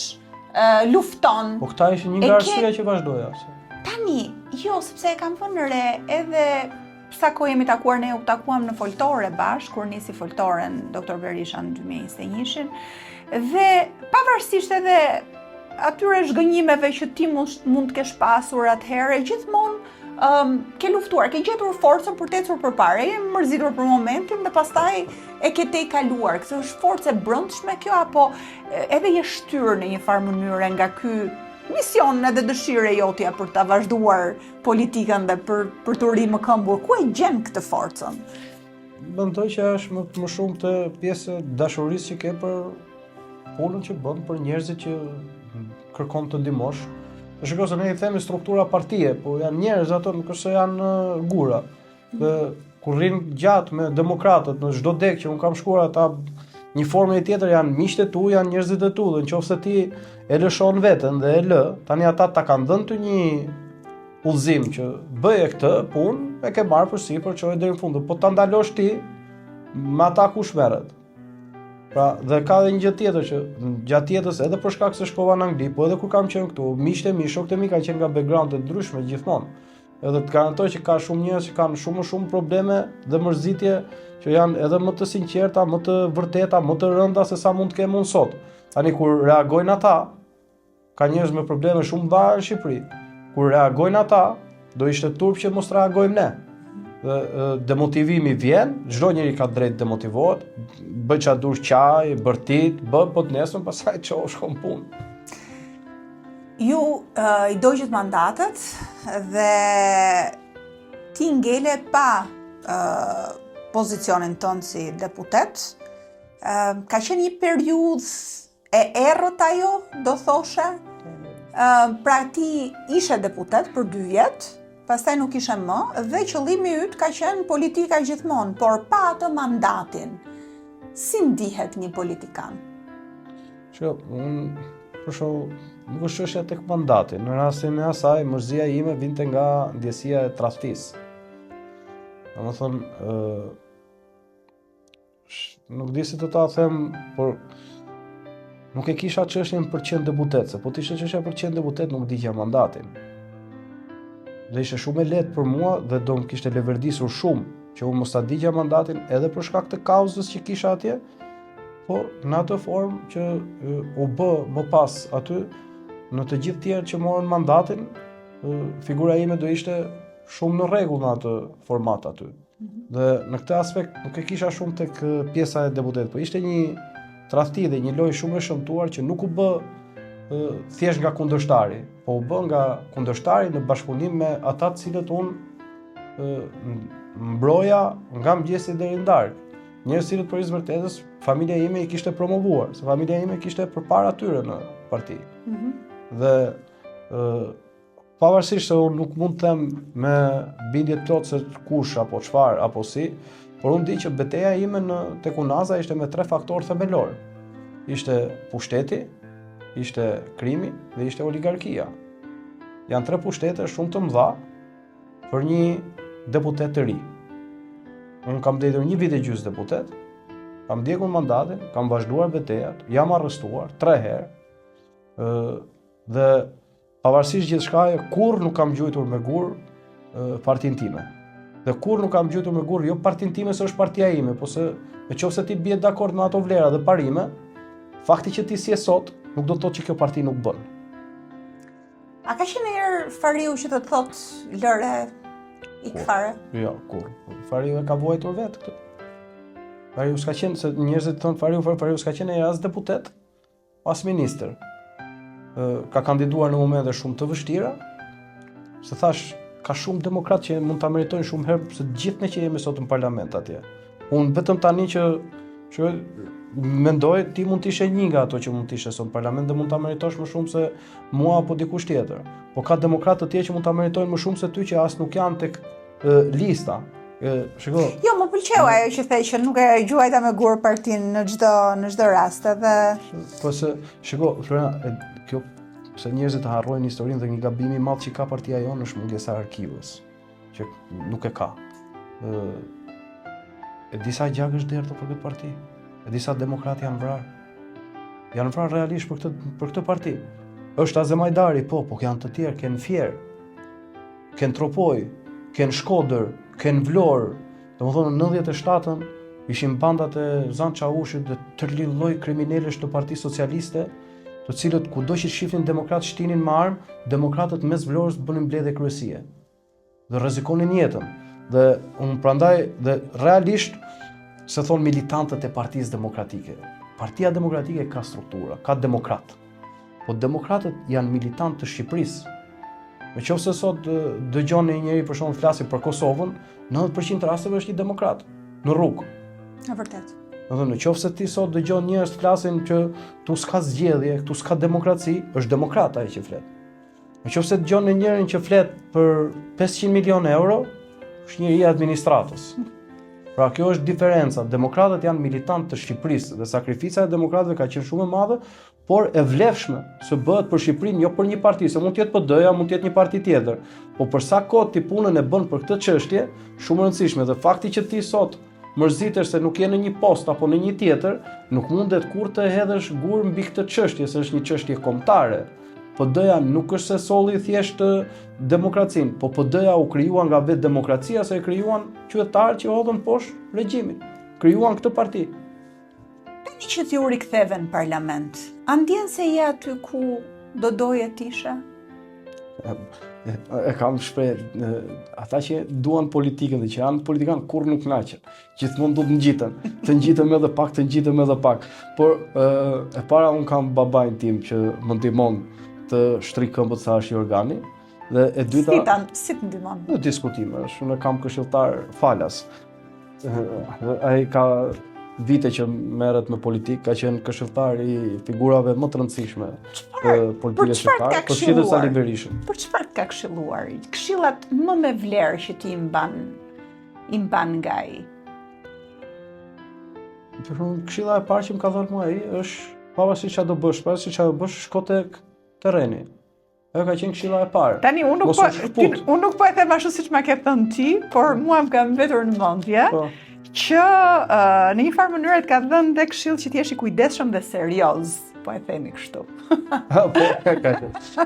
lufton. Po këta ishin një nga arsyeja që vazhdoja. Tani, jo, sepse e kam vënë re edhe sa kohë jemi takuar, ne u takuam në foltore bashkë, kur nisi foltoren Dr. Berisha në 2021, dhe pavarësisht edhe atyre zhgënjimeve që ti mund të kesh pasur atëherë, gjithmonë ke luftuar, ke gjetur forcën për të ecur përpara, je mërzitur për momentin dhe pastaj e ke te i kaluar. Këtë është forcë e brendshme kjo, apo edhe je shtyrë në një farë mënyre nga ky mision edhe dëshire jotja për ta vazhduar politikën dhe për të rrinë më këmbur? Ku e gjen këtë forcën? Mendoj që është më shumë të pjesë dashurisë që ke për punën që bën, për njerëzit që kërkon të ndihmosh. Shikoj se ne i themi struktura partie, po janë njerëz ato, nuk është se janë gura. Dhe kur rrin gjatë me demokratët në çdo dek që un kam shkuar, ata një formë e tjetër janë miqtë tu, janë njerëzit e tu, dhe nëse ti e lëshon veten dhe e lë, tani ata ta kanë dhënë ty një udhëzim që bëje këtë punë, e ke marrë përsipër, çoje deri në fund. Po ta ndalosh ti, me ata kush merret? Pra, dhe ka edhe një gjë tjetër që gjatë jetës, edhe për shkak se shkova në Angli, po edhe kur kam qenë këtu, miqtë e mi, shokët e mi kanë qenë nga background-e ndryshme gjithmonë. Edhe të garantoj që ka shumë njerëz që kanë shumë probleme dhe mërzitje që janë edhe më të sinqerta, më të vërteta, më të rënda se sa mund të kem unë sot. Tani kur reagojnë ata, ka njerëz me probleme shumë dha në Shqipëri. Kur reagojnë ata, do ishte turp që mos reagojmë ne. Dhe demotivimi vjen, çdo njeri ka drejt demotivohet, bëj çfarë dush çaj, bërtit, po të nesër pastaj çosh kom punë. Ju i dogjët mandatet dhe ti ngele pa pozicionin tënd si deputet. Ka qenë një periudhë e errët ajo, do thoshe. Pra ti ishe deputet për 2 vjet, pastaj nuk ishe më, dhe qëllimi yt ka qenë politika gjithmonë, por pa atë mandatin. Si ndihet një politikan? Nuk është çështja tek mandati. Në rastin e asaj, mërzia ime vinte nga ndjesia e tradhtisë. Domethënë, nuk di si të ta them, por nuk e kisha çështjen për 100 deputet, se po të ishte çështja për 100 deputet nuk digja mandatin. Dhe ishte shumë e lehtë për mua dhe do më kishte leverdisur shumë që unë mos ta digja mandatin edhe për shkak të kauzës që kisha atje, po në atë formë që u bë më pas aty, në të gjithë tjerë që morën mandatin, figura ime do ishte shumë në rregull në atë format aty. Dhe në këtë aspekt nuk e kisha shumë tek pjesa e deputetit, po ishte një tradhti dhe një lojë shumë e shëmtuar që nuk u bë thjesht nga kundërshtari, po u bë nga kundërshtari në bashkëpunim me ata të cilët unë mbroja nga mëngjesi deri në darkë. Njerëz cilët për vërtetës familja ime i kishte promovuar, se familja ime kishte përpara tyre në parti. Dhe pavarësisht se unë nuk mund të them me bindje plot se kush apo çfarë apo si, por unë di që betejë ime tek Unaza ishte me 3 faktorë themelor. Ishte pushteti, ishte krimi dhe ishte oligarkia. Janë 3 pushtete shumë të mëdha për një deputet të ri. Unë kam ndjekur 1 vit e gjysmë deputet, kam ndjekur mandatin, kam vazhduar betejat, jam arrestuar 3 herë, dhe pavarësisht gjithçkaje, kurrë nuk kam gjujtur me gur partinë time. Dhe kurrë nuk kam gjujtur me gur jo partinë time se është partia ime, po se nëse ti bie dakord me ato vlera dhe parime, fakti që ti si e sot nuk do të thotë që kjo parti nuk bën. A ka qenë herë Fariu që të thotë lëre ik fare? Jo, kur. Fariu e ka vuajtur vetë këtë. Fariu s'ka qenë, se njerëzit thonë Fariu s'ka qenë as deputet, as ministër. Ka kandiduar në momente shumë të vështira, se thash, ka shumë demokrat që mund ta meritojnë shumë herë se gjithë ne që jemi sot në parlament atje. Unë vetëm tani që mendoj ti mund të ishe një nga ato që mund të ishe sot në parlament dhe mund ta meritosh më shumë se mua apo dikush tjetër. Po ka demokratë të tjerë që mund ta meritojnë më shumë se ty që as nuk janë tek lista. Shiko. Jo, më pëlqeu ajo që the që nuk e gjuajta me gur partinë në çdo rast edhe. Po se shiko, Floriana, kjo se njerëzit të harrojnë historinë dhe një gabim i madh që ka partia jonë është mungesa e arkivës, që nuk e ka. E disa gjak është derdhur për këtë parti. E disa demokratë janë vrarë. Janë vrarë realisht për këtë parti. Është Azemajdari, po janë të tjerë, kanë Fier, kanë Tropoj, kanë Shkodër, kanë Vlorë. Domethënë në 97-ën ishin bandat e Zan Çavushit dhe tërë lloj kriminalesh të Partisë Socialiste, të cilët kudo që shifnin demokratë shtinin me armë, demokratët mes Vlorës bënin mbledhje kryesie. Dhe rrezikonin jetën. Dhe unë prandaj dhe realisht se thonë militantët e Partisë Demokratike. Partia Demokratike ka struktura, ka demokrat. Po demokratët janë militantë të Shqipërisë. Nëse sot dëgjon një njeri për shembull flasin për Kosovën, 90% të rasteve është një demokrat në rrugë. Në vërtet. Nëse ti sot dëgjon njerëz flasin që tu s'ka zgjedhje, tu s'ka demokraci, është demokrat ai që flet. Nëse dëgjon një njerin që flet për 500 milionë euro, është njëri i administratës. Pra kjo është diferenca. Demokratët janë militantë të Shqipërisë dhe sakrifica e demokratëve ka qenë shumë e madhe, por e vlefshme se bëhet për Shqipërinë, jo për një parti, se mund të jetë PD-ja, mund të jetë një parti tjetër. Po për sa kohë ti punën e bën për këtë çështje, shumë e rëndësishme dhe fakti që ti sot mërzitesh se nuk je në një post apo në një tjetër, nuk mundet kur të hedhësh gur mbi këtë çështje, se është një çështje kombëtare. PD-ja nuk është se solli thjesht demokracinë, po PD-ja u krijuan nga vetë demokracia, se e krijuan qytetarë që hodhën poshtë regjimin. Krijuan këtë parti. Tani që ti u riktheve në parlament, a ndjen se je aty ku do doje të ishe? E kam shprehë, ata që duan politikën dhe që janë politikanë kurrë nuk kënaqen. Gjithmonë do të ngjiten. Të ngjitëm edhe pak, të ngjitëm edhe pak. Por e para un kam babain tim që më ndihmon të shtri këmbët sa është i organi. Dhe e dyta si të ndihmon? Në diskutime, unë kam këshilltar falas. Ai ka vite që merret me politikë, ka qenë këshilltar i figurave më të rëndësishme të politikës shqiptare, për shkak Sali Berishën. Për çfarë ka këshilluar? Këshillat më me vlerë që ti i mban nga ai. Këshilla e parë që më ka dhënë mua ai është pavarësisht çfarë do bësh, shko tek terreni. Ajo ka qenë këshilla e parë. Tani unë nuk po e them ashtu siç ma ke thënë ti, por mua më ka mbetur në mendje që në një farë mënyrë të ka dhënë dhe këshill që t'jesh i kujdesshëm dhe serioz, po e themi kështu.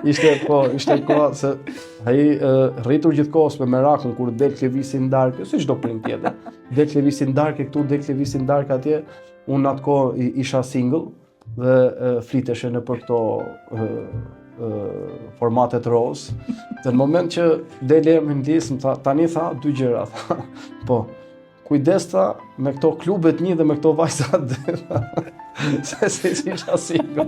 Ishte kohë se ai rritur gjithkohës me merakun kur del Klevisi ndarkë, si çdo prind tjetër. Del Klevisi ndarkë këtu, del Klevisi ndarkë atje. Unë atë kohë isha single dhe fliteshe në për këto formatet rose. Dhe në moment që dele më ndjes, më tha, tani tha dy gjëra. Po, kujdesta me këto klubet një dhe me këto vajzat dy. Se isha single.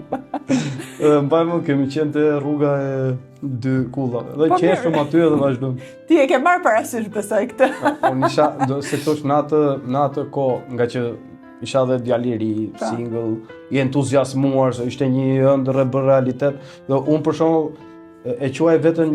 Mbaj më kemi qenë te rruga e dy kullave. Dhe qeshëm aty edhe vazhdojmë. Ti e ke marrë parasysh besoj këtë. Unë isha, se thosh në atë kohë, nga që isha dhe djali i ri, single, i entuziasmuar, se ishte një ëndër e bërë realitet. Dhe unë për shembull e quaj veten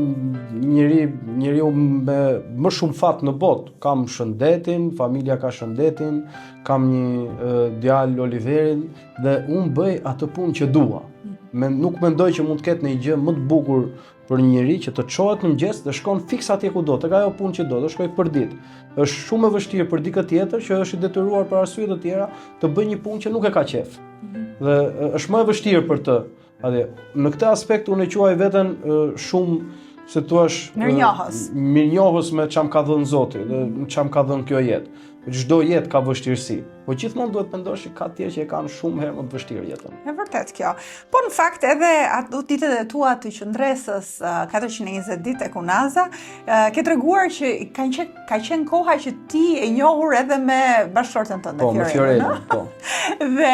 njeriu me më shumë fat në botë. Kam shëndetin, familja ka shëndetin, kam një djalë Oliverin dhe unë bëj atë punë që dua. Nuk mendoj që mund të ketë një gjë më të bukur për një njeri që të çohet në mëngjes dhe shkon fiks atje ku do, tek ajo punë që do, të shkoj për ditë. Është shumë e vështirë për dikë tjetër që është i detyruar për arsye të tjera të bëjë një punë që nuk e ka qef. Dhe është më e vështirë për të. Në këtë aspekt unë e quaj veten shumë se thua mirënjohës me çam ka dhënë Zoti dhe çam ka dhënë kjo jetë. Çdo jetë ka vështirësi, po gjithmonë duhet mendosh që ka tjerë që e kanë shumë herë më të vështirë jetën. E vërtet kjo. Po në fakt edhe ato ditët e tua të qëndresës 420 ditë tek Unaza, ke treguar që ka qenë koha që ti e njohur edhe me bashkëshorten tënde, po, me Fiorenën, po. Dhe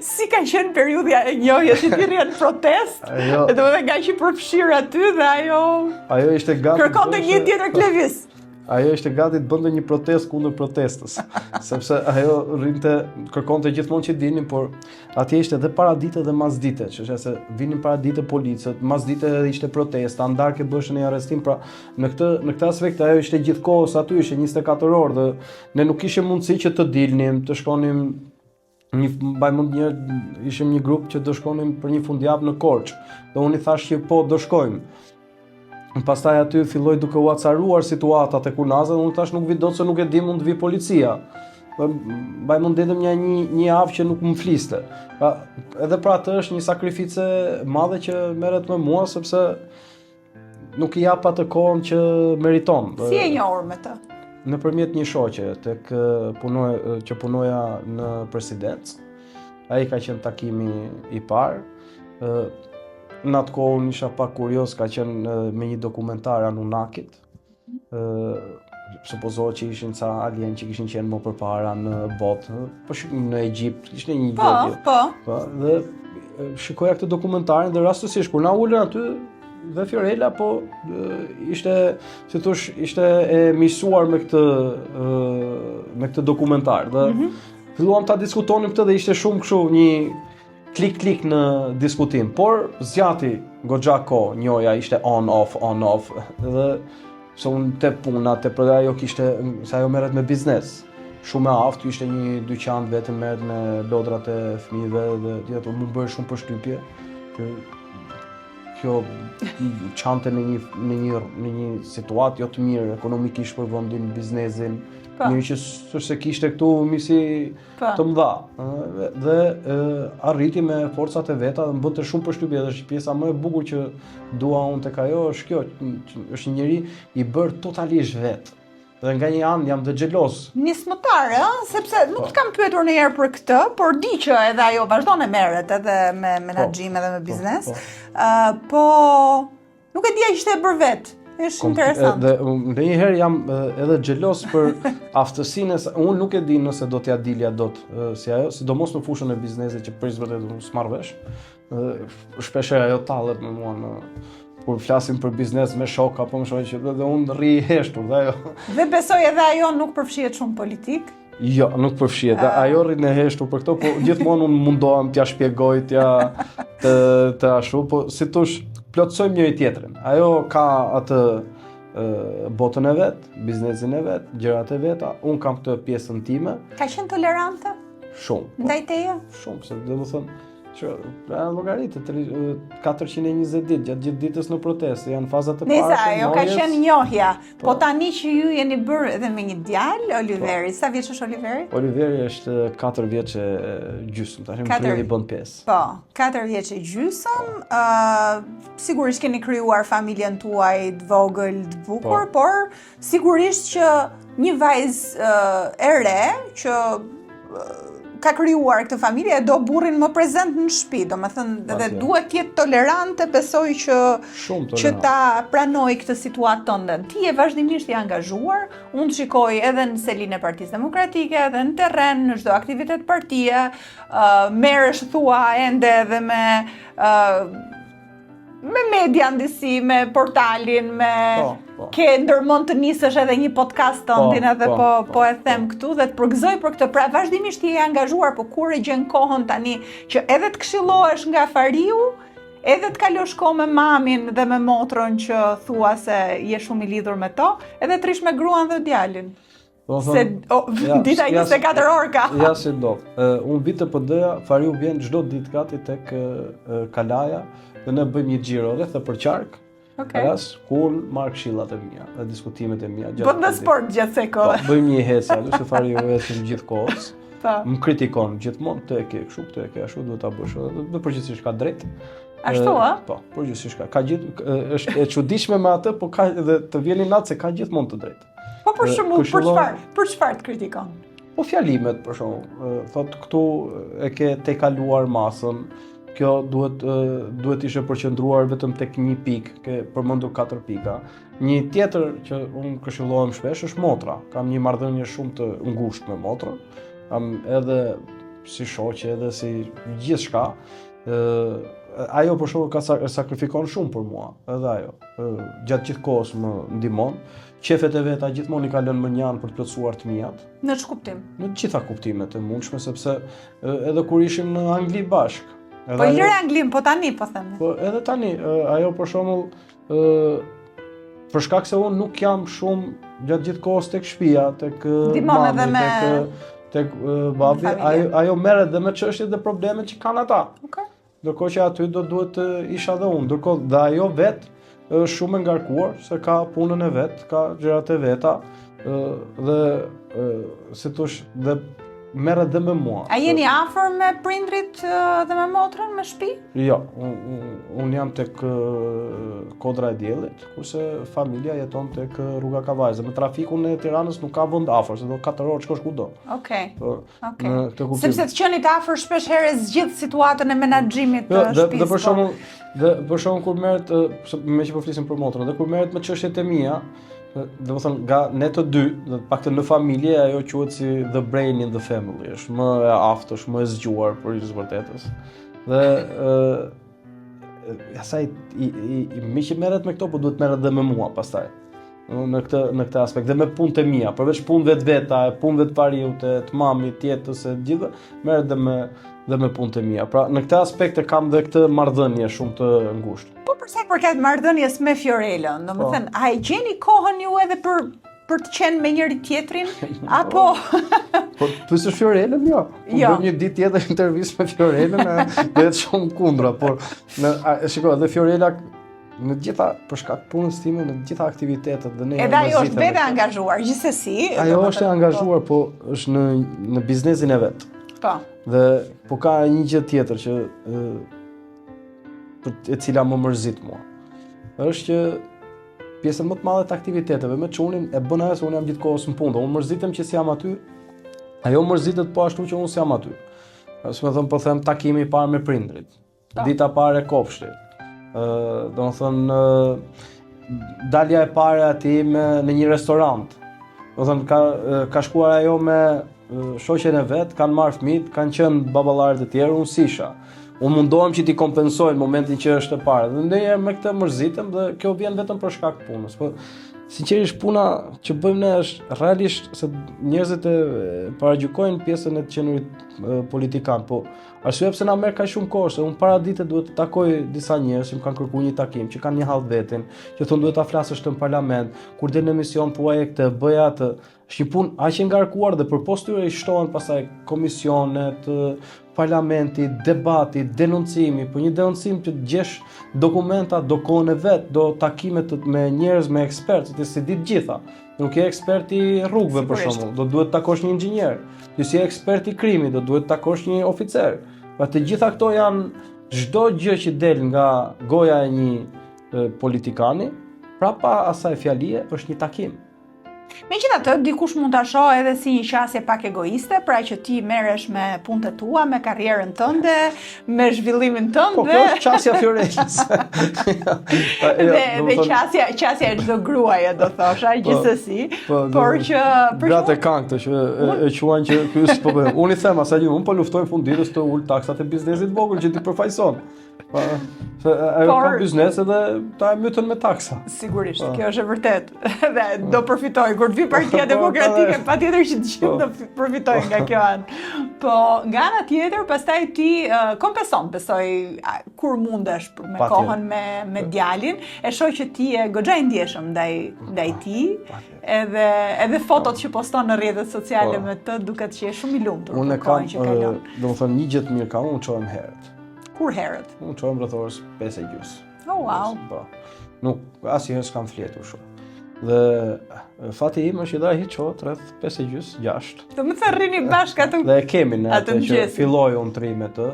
si ka qenë periudha e njohjes që ti rrje në protest? Domethënë nga që përfshir aty dhe ajo ishte gati. Kërkonte një tjetër Klevis. Ajo ishte gati të bënte një protestë kundër protestës, sepse ajo kërkonte gjithmonë që dinin, por atje ishte edhe paradite dhe masdite, që është se vinin paradite policët, masdite ishte protesta, ndarke bëshën e arrestim, pra në këtë aspekt ajo ishte gjithkohës aty, ishte 24 orë dhe ne nuk kishim mundësi që të dilnim, të shkonim ishim një grup që do shkonim për një fundjavë në Korçë, dhe unë i thash që po do shkojmë. Pastaj aty filloi duke u acaruar situata tek Unaza, unë tash nuk vi dot se nuk e di, mund të vi policia. Mbaj mund ndetëm një javë që nuk më fliste. Edhe pra atë është një sakrificë madhe që merret me mua, sepse nuk i jap atë kohën që meriton. Si e njohur me të? Nëpërmjet një shoqe që punoja në presidencë. Ai ka qenë takimi i parë. Në atë kohë unë isha pak kurioz, ka qenë me një dokumentar Anunnakit. Supozohet që ishin ca alien që kishin qenë më përpara në botë, po në Egjipt, ishte një gjë. Po. Dhe shikoja këtë dokumentarin dhe rastësisht kur na ulën aty dhe Fiorella, po ishte, si thosh, ishte e miqësuar me këtë dokumentar. Dhe filluam ta diskutonim këtë dhe ishte shumë kështu një klik në diskutim, por zgjati goxha kohë, njoja ishte on-off, dhe se unë te puna, te përda ajo kishte, se ajo merret me biznes, shumë e aftë, ishte një dyqan vetëm merret me lodrat e fëmijëve dhe tjetër, më bërë shumë përshtypje, kjo çante në një situatë jo të mirë ekonomikisht për vendin, biznesin, një që se kishte këtu misi të mëdha dhe arriti me forcat e veta dhe më bënte shumë përshtypje dhe është pjesa më e bukur që dua unë tek ajo është kjo, është një njeri i bërë totalisht vetë. Dhe nga një anë jam dhe xheloz. Nismëtar, sepse nuk të kam pyetur ndonjëherë për këtë, por di që edhe ajo vazhdon e merret edhe me menaxhim edhe me biznes. Po nuk e dija që ishte e bërë vetë. Është interesant. Dhe ndonjëherë jam edhe xheloz për aftësinë, unë nuk e di nëse do t'ja dilja dot si ajo, sidomos në fushën e biznesit që për vërtet unë s'marr vesh. Shpesh ajo tallet me mua kur flasim për biznes me shok apo më shoqë dhe unë rri i heshtur dhe ajo. Dhe besoj edhe ajo nuk përfshihet shumë politik. Jo, nuk përfshihet. Ajo rri në heshtur për këto, po gjithmonë unë mundohem t'ja shpjegoj, të ashtu, po si thosh, plotësojmë njëri tjetrin. Ajo ka atë botën e vet, biznesin e vet, gjërat e veta, unë kam këtë pjesën time. Ka qenë tolerante? Shumë. Ndaj teje? Shumë, se domethënë Pra llogaritë 420 ditë, gjatë gjithë ditës në protestë, janë fazat e Nëse para të ajo ka njohjes. qenë njohja. Po tani që ju jeni bërë edhe me një djalë, Oliveri, sa vjeç është Oliveri? Oliveri është 4 vjeç e gjysmë, tash më prindi bën 5. Po, 4 vjeç e gjysmë, sigurisht keni krijuar familjen tuaj të vogël, të bukur, por sigurisht që një vajzë e re që ka krijuar këtë familje do burrin më prezent në shtëpi, domethënë edhe duhet të jetë tolerante, besoj që ta pranoj këtë situatë tënde. Ti je vazhdimisht i angazhuar, unë shikoj edhe në selin e Partisë Demokratike, edhe në terren, në çdo aktivitet partie, merresh thua ende edhe me media ndisi, me portalin, ke ndërmend të nisësh edhe një podcast tëndin edhe po e them këtu dhe të përgëzoj për këtë. Pra vazhdimisht je angazhuar, po kur e gjen kohën tani që edhe të këshillohesh nga fariu, edhe të kalosh kohë me mamin dhe me motrën që thua se je shumë i lidhur me to, edhe të rish me gruan dhe djalin. Se dita 24 orë ka. Ja si do. Unë vitë PD-ja, fariu vjen çdo ditë gati tek Kalaja dhe ne bëjmë një xhiro rreth për qark. Ras ku unë marr këshillat e mia, dhe diskutimet e mia gjatë. Po në sport gjatë kohës. Bëjmë një hecë, se fariu vetëm gjithkohës. Më kritikon gjithmonë, të e ke kështu, të e ke ashtu, duhet ta bësh. Dhe përgjithsisht ka drejt. Ashtu ë? Po, përgjithsisht ka gjithë është e çuditshme me atë, po ka edhe të vjen natë se ka gjithmonë të drejtë. Po për shembull, për çfarë të kritikon? Po fjalimet për shembull, thotë këtu e ke te kaluar masën. Kjo duhet ishte përqendruar vetëm tek një pikë, ke përmendur 4 pika. Një tjetër që unë këshillohem shpesh është motra. Kam një marrëdhënie shumë të ngushtë me motrën. Kam edhe si shoqe, edhe si gjithçka. Ajo për shembull sakrifikon shumë për mua, edhe ajo. Gjatë gjithë kohës më ndihmon. Qefet e veta gjithmonë i ka lënë më njanë për të plotësuar të mijat. Në ç'kuptim? Në të gjitha kuptimet e mundshme, sepse edhe kur ishim në Angli bashk. Po i lëre Anglim, po tani po them. Po edhe tani, ajo për shembull për shkak se unë nuk jam shumë gjatë gjithë kohës tek shtëpia, tek mami, tek babi, ajo merret dhe me çështjet dhe problemet që kanë ata. Ndërkohë që aty do duhet të isha dhe unë, ndërkohë dhe ajo vetë është shumë e ngarkuar, se ka punën e vet, ka gjërat e veta dhe si thosh dhe merret dhe me mua. A jeni afër me prindrit dhe me motrën me shtëpi? Jo, unë jam tek Kodra e Diellit, kurse familja jeton tek Rruga Kavajës. Me trafikun e Tiranës nuk ka vend afër, se do 4 orë shkosh kudo. Okej. Sepse të qenit afër shpesh herë zgjidh situatën e menaxhimit të shtëpisë. Dhe për shembull kur merret, me që po flisim për motrën, dhe kur merret me çështjet e mia, do të thënë nga ne të dy, dhe paktën në familje ajo quhet si the brain in the family, është më e aftë, është më e zgjuar për të vërtetës. Dhe asaj më që merret me këto, po duhet merret edhe me mua pastaj. Në këtë aspekt dhe me punët e mia, përveç punëve të veta, punëve të pariut, të mamit, tjetës e gjithë, merret dhe me punët e mia. Pra në këtë aspekt e kam dhe këtë marrëdhënie shumë të ngushtë. Po për sa i përket marrëdhënies me Fiorelën, domethënë, a e gjeni kohën ju edhe për të qenë me njëri tjetrin apo Po pyesësh Fiorelën, jo. Bëjmë një ditë tjetër intervistë me Fiorelën, dhe të shumë kundra, por shikoj, dhe Fiorela në gjitha për shkak të punës time, në gjitha aktivitetet dhe ne. Edhe ajo është vetë angazhuar, gjithsesi. Ajo është e angazhuar, po është në biznesin e vet. Po. Dhe po ka një gjë tjetër që e cila më mërzit mua. Është që pjesën më të madhe të aktiviteteve me çunin e bën ajo se unë jam gjithkohës në punë. Unë mërzitem që s'jam aty. Ajo mërzitet po ashtu që unë s'jam aty. Si më thon po them takimi i parë me prindrit. Dita e parë e kopshtit. Domethënë dalja e parë aty në një restorant. Domethënë ka shkuar ajo me shoqen e vet, kanë marrë fëmijët, kanë qenë baballarë të tjerë, unë sisha. Unë mundohem që t'i kompensoj në momentin që është e parë. Dhe ndonjëherë me këtë mërzitem dhe kjo vjen vetëm për shkak të punës. Po sinqerisht puna që bëjmë ne është realisht se njerëzit e paragjykojnë pjesën e të qenurit politikan, po arsyeja pse na merr kaq shumë kohë, se unë para dite duhet të takoj disa njerëz që më kanë kërkuar një takim, që kanë një hall vetin, që thonë duhet ta flasësh në parlament, kur del në emision thuaje këtë, bëj atë. Është një punë aq e ngarkuar dhe përpos tyre i shtohen pastaj komisionet, parlamenti, debati, denuncimi, për një denuncim që të gjesh dokumenta, do kohën e vet, do takime me njerëz, me ekspertë, që si ditë gjitha. Nuk je ekspert i rrugëve për shembull, do duhet të takosh një inxhinier. Ti si je ekspert i krimit, do duhet të takosh një oficer. Pa të gjitha këto janë çdo gjë që del nga goja e një politikani, prapa asaj fjalie është një takim. Megjithatë, dikush mund ta shohë edhe si një qasje pak egoiste, pra që ti merresh me punët e tua, me karrierën tënde, me zhvillimin tënd. Po, kjo është qasja Fiorelës. Dhe qasja e çdo gruaje, do thosha, gjithsesi, por që gratë kanë këtë që e quajnë që ky është problem. Unë i them asaj, unë po luftoj funditës të ul taksat e biznesit vogël që ti përfaqëson. Se ajo ka biznes edhe ta e mytën me taksa. Sigurisht, kjo është e vërtet. Dhe do përfitoj kur të vi Partia Demokratike, patjetër që të gjithë do përfitojnë nga kjo anë. Po nga ana tjetër, pastaj ti kompenson, besoj kur mundesh me kohën me djalin, e shoh që ti je goxha i ndjeshëm ndaj tij, edhe fotot që poston në rrjetet sociale me të duket që je shumë i lumtur. Unë kam, domethënë një gjë të mirë kam, unë çohem herët. Kur herët? Unë çohem rreth orës 5:30. Oh wow. Po. Nuk asnjëherë s'kam fletur shumë. Dhe fati im është që ai çohet rreth 5:30, 6. Do të thënë rrini bashkë atë. Dhe e kemi ne atë që filloi unë tri me të.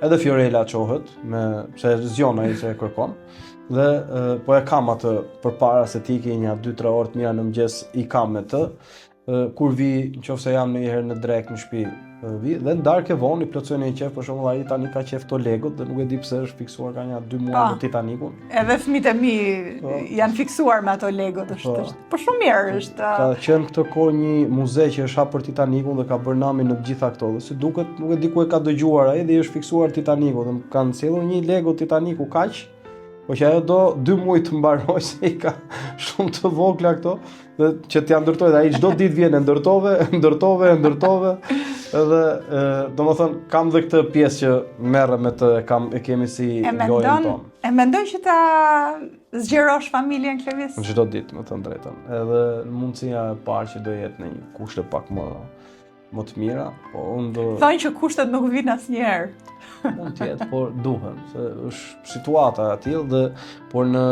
Edhe Fiorella çohet se zgjon ai se kërkon. Dhe po e kam atë përpara se ti ke një 2-3 orë të mira në mëngjes i kam me të. Kur vi, nëse jam ndonjëherë në drek në shtëpi, vi dhe ndarkë vonë i plotësoj një qef, për shembull ai tani ka qef to Legot dhe nuk e di pse është fiksuar ka një 2 muaj me Titanicun. Edhe fëmijët e mi janë fiksuar me ato Legot, është po shumë mirë është. Ka qenë këtë kohë një muze që është hap për Titanicun dhe ka bërë namin në të gjitha këto. Dhe si duket, nuk e di ku e ka dëgjuar ai dhe i është fiksuar Titanicu dhe kanë sjellur një Lego Titanicu kaq, po që ajo do 2 muaj të mbaroj se i ka shumë të vogla këto. Dhe që t'ja ndërtoj dhe ai çdo ditë vjen ndërtove edhe domethënë kam dhe këtë pjesë që merrem me të e kemi si lojën tonë. E mendoj që ta zgjerosh familjen Klevis? Çdo ditë, me të drejtën. Edhe mundësia e parë që do jetë në një kushte pak më të mira, po unë do thonë që kushtet nuk vijnë asnjëherë. Mund të jetë, por duhen, se është situata e tillë dhe por në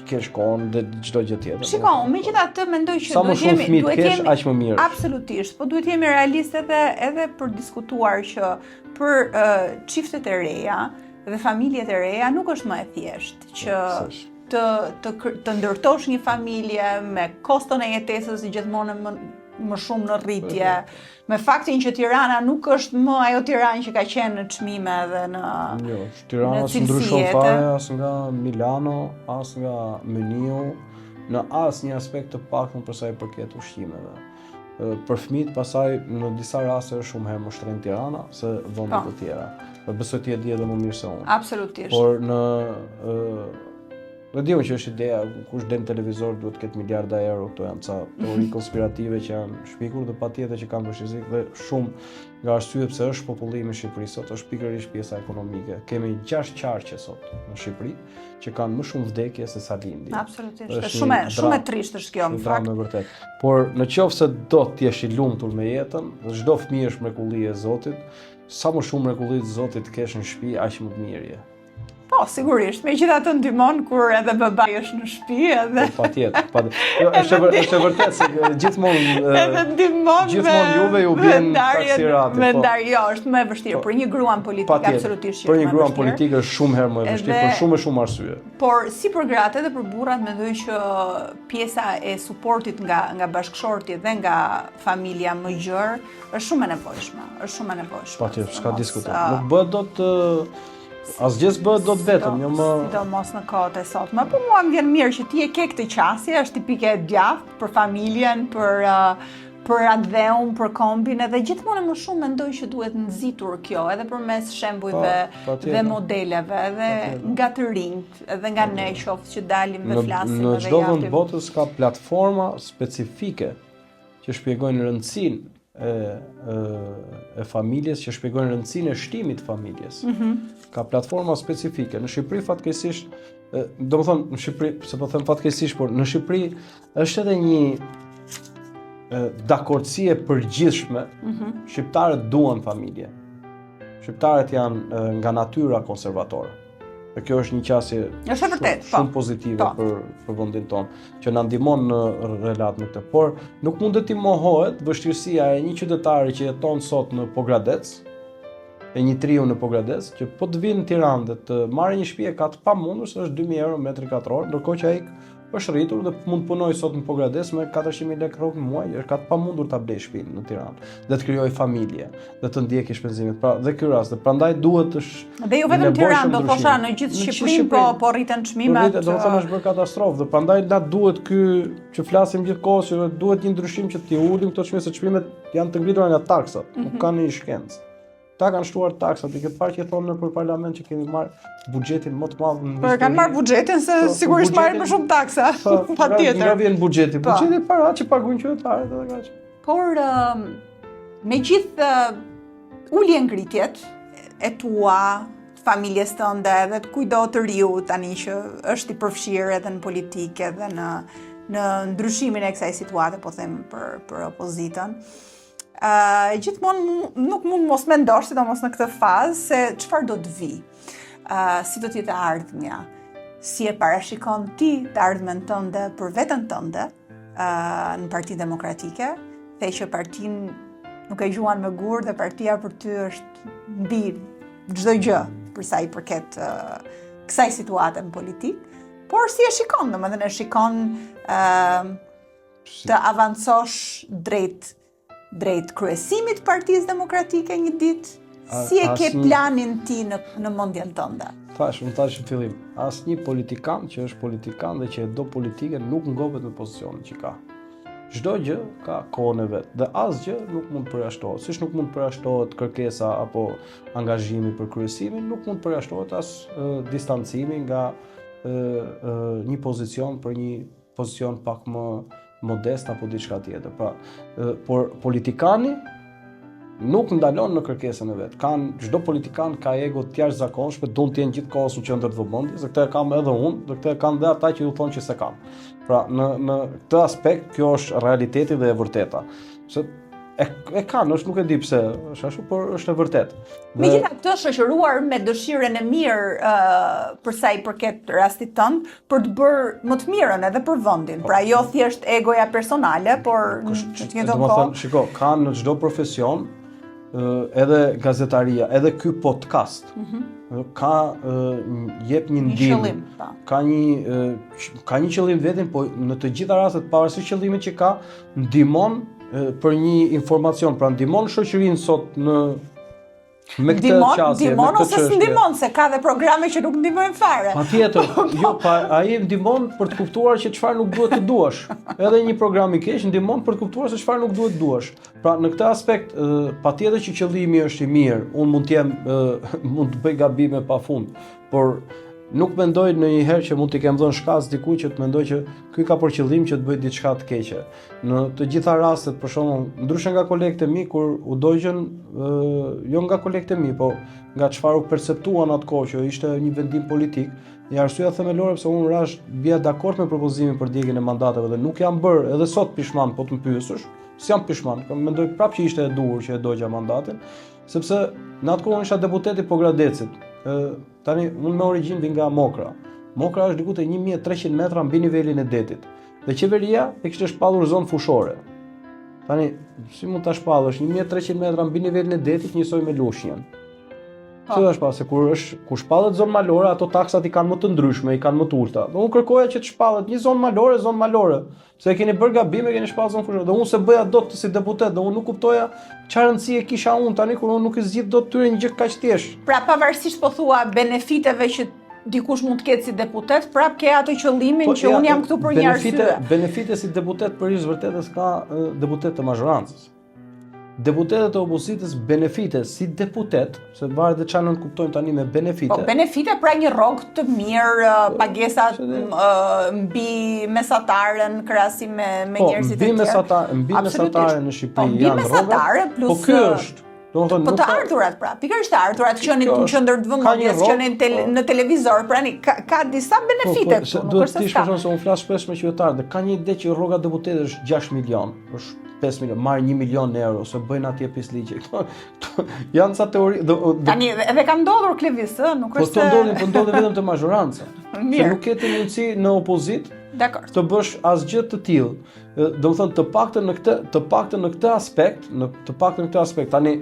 ke shkon dhe çdo gjë tjetër. Shikoj, megjithatë mendoj që duhet jemi aq më mirë. Absolutisht, po duhet jemi realistë edhe për diskutuar që për çiftet e reja dhe familjet e reja nuk është më e thjeshtë që të ndërtosh një familje me koston e jetesës gjithmonë më shumë në rritje, me faktin që Tirana nuk është më ajo Tiranë që ka qenë në çmime dhe në jo, Tirana s'ndryshon fare as nga Milano, as nga meniu, në asnjë aspekt të paktën për sa i përket ushqimeve. Për fëmijët pasaj në disa raste është shumë herë më shtrenjtë Tirana se vendet të tjera. Besoj ti e di edhe më mirë se unë. Absolutisht. Por Dhe diun që është ideja, kush den televizor duhet të ketë miliarda euro, këto janë ca teori konspirative që janë shpikur dhe patjetër që kanë vështirësi dhe shumë nga arsye pse është popullimi i Shqipërisë sot është pikërisht pjesa ekonomike. Kemi 6 qarqe sot në Shqipëri që kanë më shumë vdekje se sa lindje. Absolutisht. Është shumë e trisht është kjo në fakt. Me vërtet. Por nëse do të jesh i lumtur me jetën, çdo fëmijë është mrekulli e Zotit, sa më shumë mrekulli të Zotit kesh në shtëpi, aq më të mirë je. Po, sigurisht, megjithatë ndihmon kur edhe babai është në shtëpi edhe patjetër. Jo, është e vërtetë se gjithmonë edhe ndihmon gjithmonë juve ju vjen taksirati. Me ndarje, jo, është më e vështirë për një gruan politik absolutisht. Për një gruan politik është shumë herë më e vështirë për shumë arsye. Por si për gratë edhe për burrat mendoj që pjesa e suportit nga bashkëshorti dhe nga familja më gjerë është shumë e nevojshme, Patjetër, s'ka diskutim. Nuk bëhet dot asgjë bëhet dot vetëm, jo më sidomos në kohët e sotme. Po mua më vjen mirë që ti e ke këtë qasje, është tipike e djathtë për familjen, për atë dheun, për kombin, edhe gjithmonë më shumë mendoj që duhet nxitur kjo, edhe përmes shembujve dhe modeleve, edhe nga të rinjt, edhe nga ne qoftë që dalim dhe flasim në çdo vend botës ka platforma specifike që shpjegojnë rëndësinë e familjes, që shpjegojnë rëndësinë e shtimit të familjes. Ka platforma specifike. Në Shqipëri fatkeqësisht, domethënë në Shqipëri, se po them fatkeqësisht, por në Shqipëri është edhe një dakordësi e përgjithshme. Shqiptarët duan familje. shqiptarët janë nga natyra konservatore. Dhe kjo është një qasje shumë pozitive për vendin tonë, që na ndihmon në relatë me këtë. Por nuk mund të ti mohohet vështirësia e një çytetari që jeton sot në Pogradec, e një triu në Pogradec, që po të vinë në Tiranë dhe të marrë një shtëpi ka të pamundur, se është 2000 euro metri katror, ndërkohë që ai është rritur dhe mund punoj sot në Pogradec me 400.000 lekë rrogë në muaj, është ka të pamundur ta blej shtëpinë në Tiranë, dhe të krijojë familje, dhe të ndjekë shpenzimet. Pra, dhe ky rast, prandaj duhet të dhe jo vetëm Tiranë, do thosha në gjithë Shqipërinë, po rriten çmimet. Do të thonë është bërë katastrofë, dhe prandaj na duhet ky që flasim gjithkohës, që duhet një ndryshim që t'i ulim këto çmime, se çmimet janë të ngritura nga taksat, nuk kanë një shkencë. Ta kanë shtuar taksat, i këtë parë që thonë nëpër parlament që kemi marrë buxhetin më të madh në histori. Kanë marrë buxhetin se sigurisht marrin më shumë taksa. Patjetër. Nga vjen buxheti. Buxheti para që paguajnë qytetarët edhe kaq. Por me gjithë ulje ngritjet e tua, familjes tënde edhe të kujdo të riu tani që është i përfshirë edhe në politikë edhe në ndryshimin e kësaj situate, po them për opozitën. Gjithmonë nuk mund mos mendosh, sidomos në këtë fazë, se çfarë do të vi, si do të jetë ardhmja, si e parashikon ti të ardhmen tënde për veten tënde në Partinë Demokratike, thej që partinë nuk e gjuan me gur dhe partia për ty është mbi çdo gjë për sa i përket kësaj situate në politikë, por si e shikon, domethënë e shikon të avancosh drejt kryesimit Partisë Demokratike një ditë, si e ke planin ti në mendjen tënde? Thash në fillim, asnjë politikan që është politikan dhe që e do politikën nuk ngopet në pozicionin që ka. Çdo gjë ka kohën e vet dhe asgjë nuk mund të përjashtohet. Siç nuk mund të përjashtohet kërkesa apo angazhimi për kryesimin, nuk mund të përjashtohet as distancimi nga një pozicion për një pozicion pak më modest apo diçka tjetër. Pra, por politikani nuk ndalon në kërkesën e vet. Çdo politikan ka ego të jashtëzakonshme, duan të jenë gjithkohës në qendër të vëmendjes, dhe këtë e kam edhe unë, dhe këtë e kanë edhe ata që ju thonë që se kam. Pra, në këtë aspekt, kjo është realiteti dhe e vërteta. Se e kanë, nuk e di pse, është ashtu, por është e vërtetë. Megjithatë, shoqëruar me dëshirën e mirë për sa i përket rastit tënd, për të bërë më të mirën edhe për vendin. Pra jo thjesht egoja personale, por në të njëjtën kohë. Shiko, kanë në çdo profesion, edhe gazetaria, edhe ky podcast, jep një ndihmë, ka një qëllim vetin, po në të gjitha rastet, pavarësisht qëllimit që ka, ndihmon për një informacion, pra ndihmon shoqërinë sot me këtë qasje, ndihmon ose s'ndihmon, se ka dhe programe që nuk ndihmojnë fare. Patjetër, jo, ai ndihmon për të kuptuar që çfarë nuk duhet të duash. Edhe një program i keq ndihmon për të kuptuar se çfarë nuk duhet të duash. Pra në këtë aspekt, patjetër që qëllimi është i mirë, unë mund të bëj gabime pafund, por nuk mendoj ndonjëherë që mund t'i kem dhënë shkaz dikujt që të mendoj që ky ka për qëllim që të bëj diçka të keqe. Në të gjitha rastet, për shembull, ndryshe nga kolegët e mi kur u dogjën, jo nga kolegët e mi, po nga çfarë u perceptuan atkohë që ishte një vendim politik, një arsyeja themelore pse unë rash bie dakord me propozimin për ndjekjen e mandateve dhe nuk jam bërë edhe sot pishman, po të më pyesësh, s'jam pishman, mendoj prapë që ishte e duhur që e dogja mandatin, sepse në atë kohë isha deputet i Pogradecit. Tani unë me origjinë vi nga Mokra. Mokra është diku te 1300 metra mbi nivelin e detit. Dhe qeveria e kishte shpallur zonë fushore. Tani, si mund ta shpallësh 1300 metra mbi nivelin e detit njësoj me Lushnjën? Si është pas, se kur shpallet zonë malore, ato taksat i kanë më të ndryshme, i kanë më të ulta. Dhe unë kërkoja që të shpallet një zonë malore. Se keni bërë gabime, keni shpallë zonë fushore. Dhe unë se bëja dot si deputet, dhe unë nuk kuptoja çfarë rëndësie kisha unë tani kur unë nuk e zgjidh dot tyre një gjë kaq thjesht. Pra pavarësisht po thua benefiteve që dikush mund të ketë si deputet, prap ke atë qëllimin që unë jam këtu për një arsye. Benefite si deputet për ish vërtetës ka deputet të mazhorancës. Deputetët e opozitës benefite si deputet, se varet dhe çfarë nënt kuptojmë tani me benefite. Po benefite pra një rrogë të mirë, pagesa mbi mesataren krahasim me njerëzit e tjerë. Mbi mesataren në Shqipëri janë rroga. Po ky është. Po të ardhurat pra, pikërisht të ardhurat që në qendër të vëmendjes, që në televizor, pra ka disa benefite këtu, nuk është se s'ka. Duhet të thësh se unë flas shpesh me qytetarët, dhe ka një ide që rroga deputetësh është 6 milion. Është 5 milion, marr 1 milion euro, ose bëjnë atje pisligje. Këto janë ca teori. Tani edhe ka ndodhur Klevis, nuk Po është të ndodhin vetëm të mazhoranca. Se Mirë. nuk ke ti mundësi në opozit Dakor. të bësh asgjë të tillë. Domethënë të paktën në këtë aspekt, tani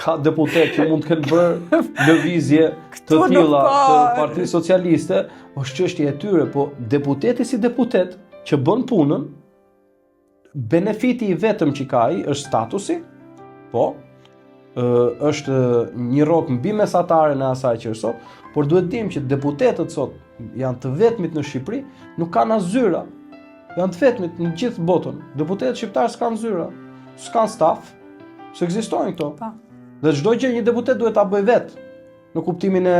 ka deputet që mund të kenë bërë lëvizje të Këtu nuk tilla po. të Partisë Socialiste, është çështje e tyre, po deputeti si deputet që bën punën, benefiti i vetëm që ka ai është statusi, po, është një rrok mbi mesataren e asaj që është sot, por duhet dim që deputetët sot janë të vetmit në Shqipëri, nuk kanë as zyra. Janë të vetmit në gjithë botën. Deputetët shqiptarë s'kanë zyra, s'kanë staf, s'ekzistojnë këto. Po. Dhe çdo gjë një deputet duhet ta bëjë vetë. Në kuptimin e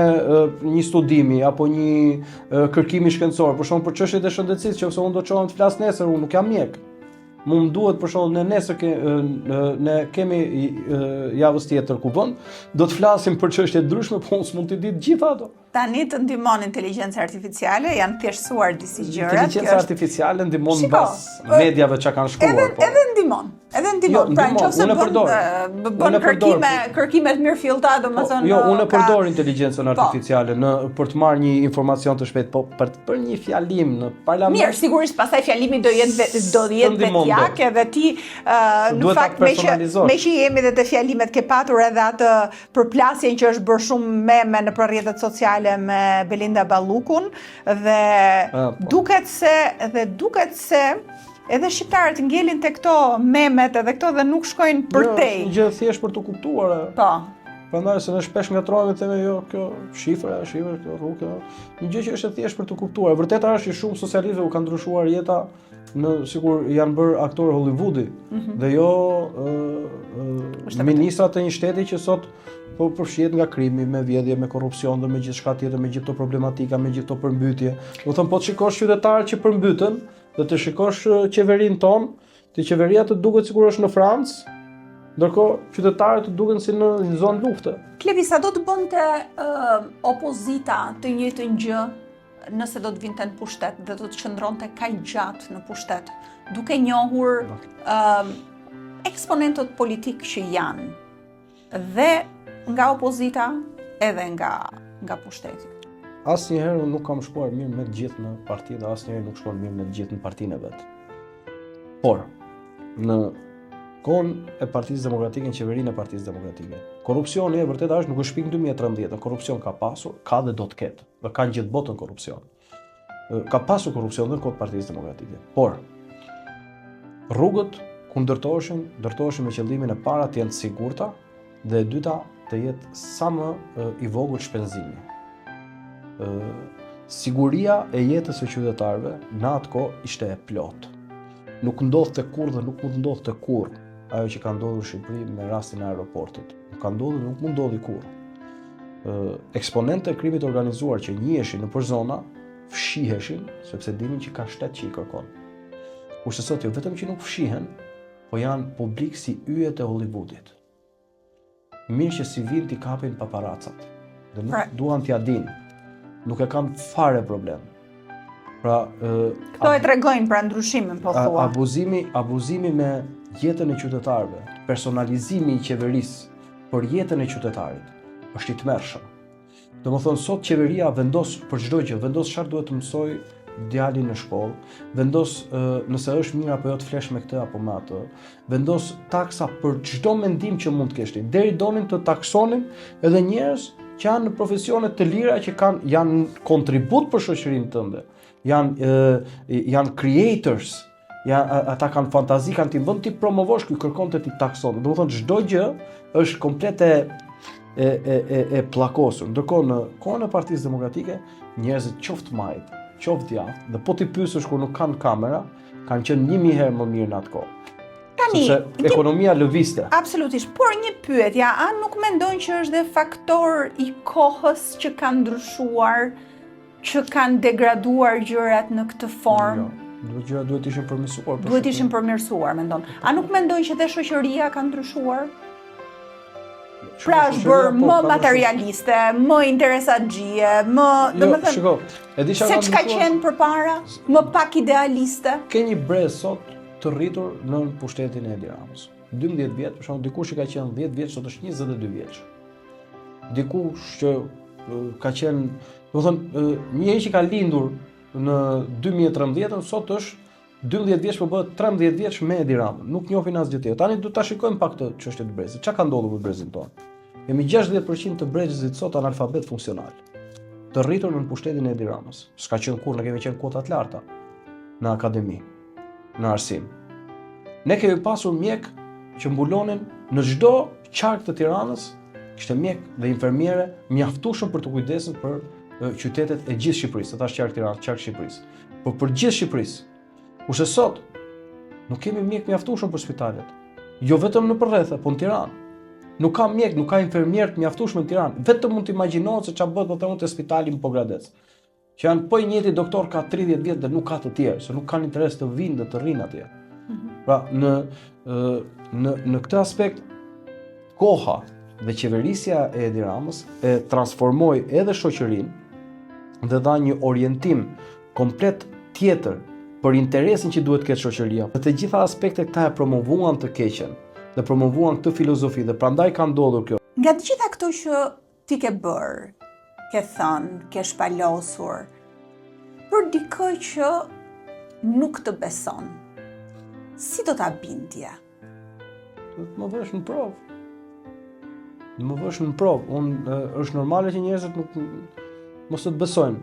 një studimi apo një kërkimi shkencor, për shembull për çështjet e shëndetësisë, nëse unë do të çohem të flas nesër, unë nuk jam mjek. Më duhet për shembull ne nesër ne kemi javës tjetër ku vën, do të flasim për çështje të ndryshme, po unë s'mund të di të gjitha ato. Tani të ndihmon inteligjenca artificiale, janë thjeshtësuar disi gjërat. Inteligencia artificiale ndihmon mbas mediave që kanë shkruar. Edhe ndihmon. Edhe ndihmon. Pra nëse bën kërkime të mirëfillta, domethënë. Jo, unë përdor inteligjencën artificiale për të marrë një informacion të shpejtë, po për një fjalim në parlament. Mirë, sigurisht pastaj fjalimi do jetë vetjak, edhe ti në fakt me që jemi edhe te fjalimet ke patur edhe atë përplasjen që është bërë shumë meme në rrjetet sociale me Belinda Ballukun dhe duket se edhe shqiptarët ngelin te këto memet edhe këto dhe nuk shkojnë përtej. Jo, gjë thjesht për të kuptuar. Po. Prandaj se ne shpesh ngatrohemi themi jo, kjo shifra, kjo rrugë, një gjë që është thjesht për të kuptuar. Vërteta është që shumë socialistëve u ka ndryshuar jeta sikur janë bërë aktorë Hollywoodi dhe jo ministrat e një shteti që sot po përfshihet nga krimi, me vjedhje, me korrupsion dhe me gjithçka tjetër, me gjithë këto problematika, me gjithë këto përmbytje. Do thon po të shikosh qytetarët që përmbyten dhe të shikosh qeverinë tonë, të qeveria të duket sikur është në Francë, ndërkohë qytetarët të duken si në zonë lufte. Klevis, sa do të bënte opozita të njëjtën gjë nëse do të vinte në pushtet dhe do të qëndronte kaq gjatë në pushtet, duke njohur eksponentët politik që janë dhe nga opozita edhe nga pushteti. Asnjëherë nuk kam shkuar mirë me të gjithë në parti dhe asnjëherë nuk shkon mirë me të gjithë në partinë e vet. Por në kohën e Partisë Demokratike, në qeverinë e Partisë Demokratike, korrupsioni e vërtetë është nuk është shpik në 2013, korrupsion ka pasur, ka dhe do të ketë, dhe ka në gjithë botën korrupsion. Ka pasur korrupsion dhe në kohën e Partisë Demokratike. Por rrugët ku ndërtoheshin me qëllimin e para të jenë të sigurta dhe e dyta të jetë sa më i vogël shpenzimi. Siguria e jetës së qytetarëve në atë kohë ishte e plotë. Nuk ndodhte kurrë dhe nuk mund ndodhte kurrë ajo që ka ndodhur në Shqipëri me rastin e aeroportit. Nuk ka ndodhur dhe nuk mund ndodhi kurrë. Eksponentë e krimit organizuar që njiheshin nëpër zona fshiheshin sepse dinin që ka shtet që i kërkon. Kurse sot jo vetëm që nuk fshihen, po janë publik si yjet e Hollywoodit. Mirë që si vinë t'i kapin paparacat dhe nuk duan t'ja dinë. Nuk e kanë fare problem. Pra, këto e tregojnë pra ndryshimin po thua. Abuzimi me jetën e qytetarëve, personalizimi i qeverisë për jetën e qytetarit është i tmerrshëm. Domethënë sot qeveria vendos për çdo gjë, vendos çfarë duhet të mësoj djali në shkollë, vendos nëse është mirë apo jo të flesh me këtë apo me atë, vendos taksa për çdo mendim që mund të kesh ti. Deri donin të taksonin edhe njerëz që janë në profesione të lira që janë kontribut për shoqërinë tënde. Janë creators, ata kanë fantazi, kanë ti vend ti promovosh, ky kërkon të ti takson. Domethënë çdo gjë është komplet e pllakosur. Ndërkohë në kohën e Partisë Demokratike, njerëzit qoftë majt, qoftë djathtë, dhe po ti pyesësh kur nuk kanë kamera, kanë qenë 1000 herë më mirë në atë kohë. Sepse ekonomia lëvizte. Absolutisht, por një pyetje, a nuk mendojnë që është dhe faktor i kohës që kanë ndryshuar, që kanë degraduar gjërat në këtë formë? Jo, gjërat duhet ishin përmirësuar. Duhet ishin përmirësuar, mendon. A nuk mendojnë që dhe shoqëria ka ndryshuar? Pra është bërë më materialiste, më interesaxhie, më, domethënë, shiko, e di çfarë se çka qenë përpara, më pak idealiste. Ke një brez sot të rritur në pushtetin e Edi Ramës. 12 vjet, për shembull, dikush që ka qenë 10 vjeç sot është 22 vjeç. Dikush që ka qenë, domethënë, njëri që ka lindur në 2013 sot është 12 vjeç, po bëhet 13 vjeç me Edi Ramën. Nuk njohin asgjë tjetër. Tani do ta shikojmë pak këtë çështje të brezit. Çka ka ndodhur me brezin tonë? Kemi 60% të brezit sot analfabet funksional, të rritur në pushtetin e Edi Ramës. S'ka qenë kurrë, ne kemi qenë kota të larta në akademi, në arsim. Ne kemi pasur mjek që mbulonin në çdo qark të Tiranës, kishte mjek dhe infermiere mjaftueshëm për të kujdesur për qytetet e gjithë Shqipërisë, tash qark Tiranë, qark Shqipërisë. Por për gjithë Shqipërisë. Kurse sot nuk kemi mjek mjaftueshëm për spitalet. Jo vetëm në përrethë, po në Tiranë. Nuk ka mjek, nuk ka infermier të mjaftueshëm në Tiranë. Vetëm mund të imagjinohet se çfarë bëhet vetëm te spitali në Pogradec. Që janë po i njëjti doktor ka 30 vjet dhe nuk ka të tjerë, se nuk kanë interes të vinë dhe të rrinë atje. Pra në këtë aspekt koha dhe qeverisja e Edi Ramës e transformoi edhe shoqërinë dhe dha një orientim komplet tjetër për interesin që duhet të ketë shoqëria. Në të gjitha aspektet këta e promovuan të keqen dhe promovuan këtë filozofi dhe prandaj ka ndodhur kjo. Nga të gjitha këto që ti ke bërë, ke thënë, ke shpalosur, për dikë që nuk të beson, si do ta bindje? Më vësh në provë. Më vësh në provë. Është normale që njerëzit mos të besojnë.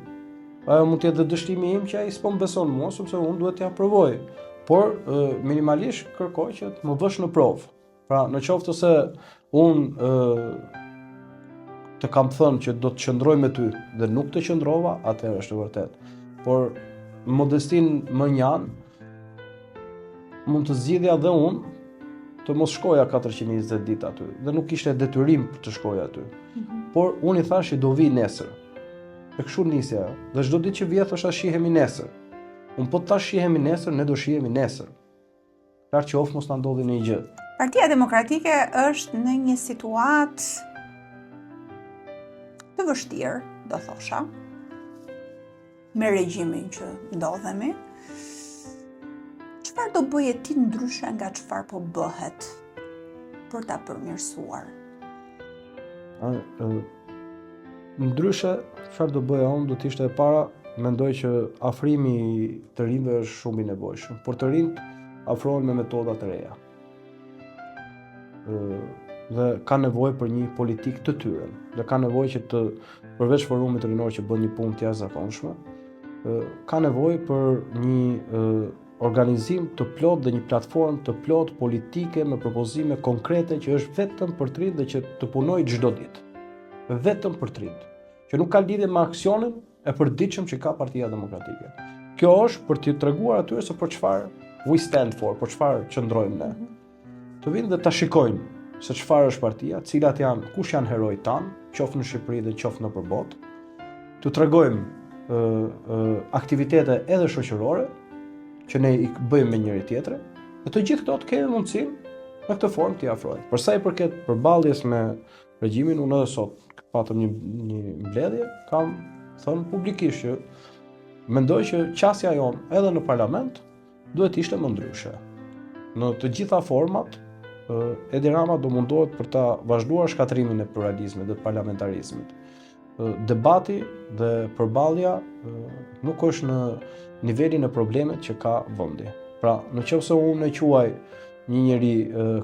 Ajo mund të jetë dështimi im që ai s'po më beson mua, sepse unë duhet t'ia provoj. Por minimalisht kërkoj që të më vësh në provë. Pra, në qoftë se unë të kam thënë që do të qëndroj me ty dhe nuk të qëndrova, atëherë është e vërtet. Por modestin më njan mund të zgjidhja dhe unë të mos shkoja 420 ditë aty dhe nuk ishte detyrim për të shkoja aty. Por unë i thash që do vi nesër. E kështu nisja, dhe çdo ditë që vjet thosha shihemi nesër. Unë po tash shihemi nesër, ne do shihemi nesër. Kaq qoftë mos na ndodhi ndonjë gjë. Partia Demokratike është në një situatë të vështirë, do thosha, me regjimin që ndodhemi. Çfarë do bëje ti ndryshe nga çfarë po bëhet për ta përmirësuar? Ndryshe, çfarë do bëja unë do të ishte e para, mendoj që afrimi të rinjve është shumë i nevojshëm, por të rinjt afrohen me metoda të reja. Dhe ka nevojë për një politikë të tyre, dhe ka nevojë që të përveç forumit rinor që bën një punë të jashtëzakonshme, ka nevojë për një organizim të plot dhe një platformë të plot politike me propozime konkrete që është vetëm për të rinjt dhe që të punojë çdo ditë. Vetëm për të rinjt, që nuk ka lidhje me aksionin e përditshëm që ka Partia Demokratike. Kjo është për t'i treguar atyre se për çfarë we stand for, për çfarë qëndrojmë ne. Të vinë dhe ta shikojnë se çfarë është partia, cilat janë, kush janë herojt tanë, qoftë në Shqipëri dhe qoftë në përbot. Të tregojmë aktivitete edhe shoqërore që ne i bëjmë me njëri tjetrin, dhe të gjithë këto të kemi mundësinë në këtë formë t'i afrojmë. Për sa i përket përballjes me regjimin, unë edhe sot patëm një mbledhje, kam thënë publikisht që mendoj që qasja jonë edhe në parlament duhet ishte më ndryshe. Në të gjitha format, Edi Rama do mundohet për ta vazhduar shkatrimin e pluralizmit dhe parlamentarizmit. Debati dhe përballja nuk është në nivelin e problemet që ka vendi. Pra, nëse unë e quaj një njeri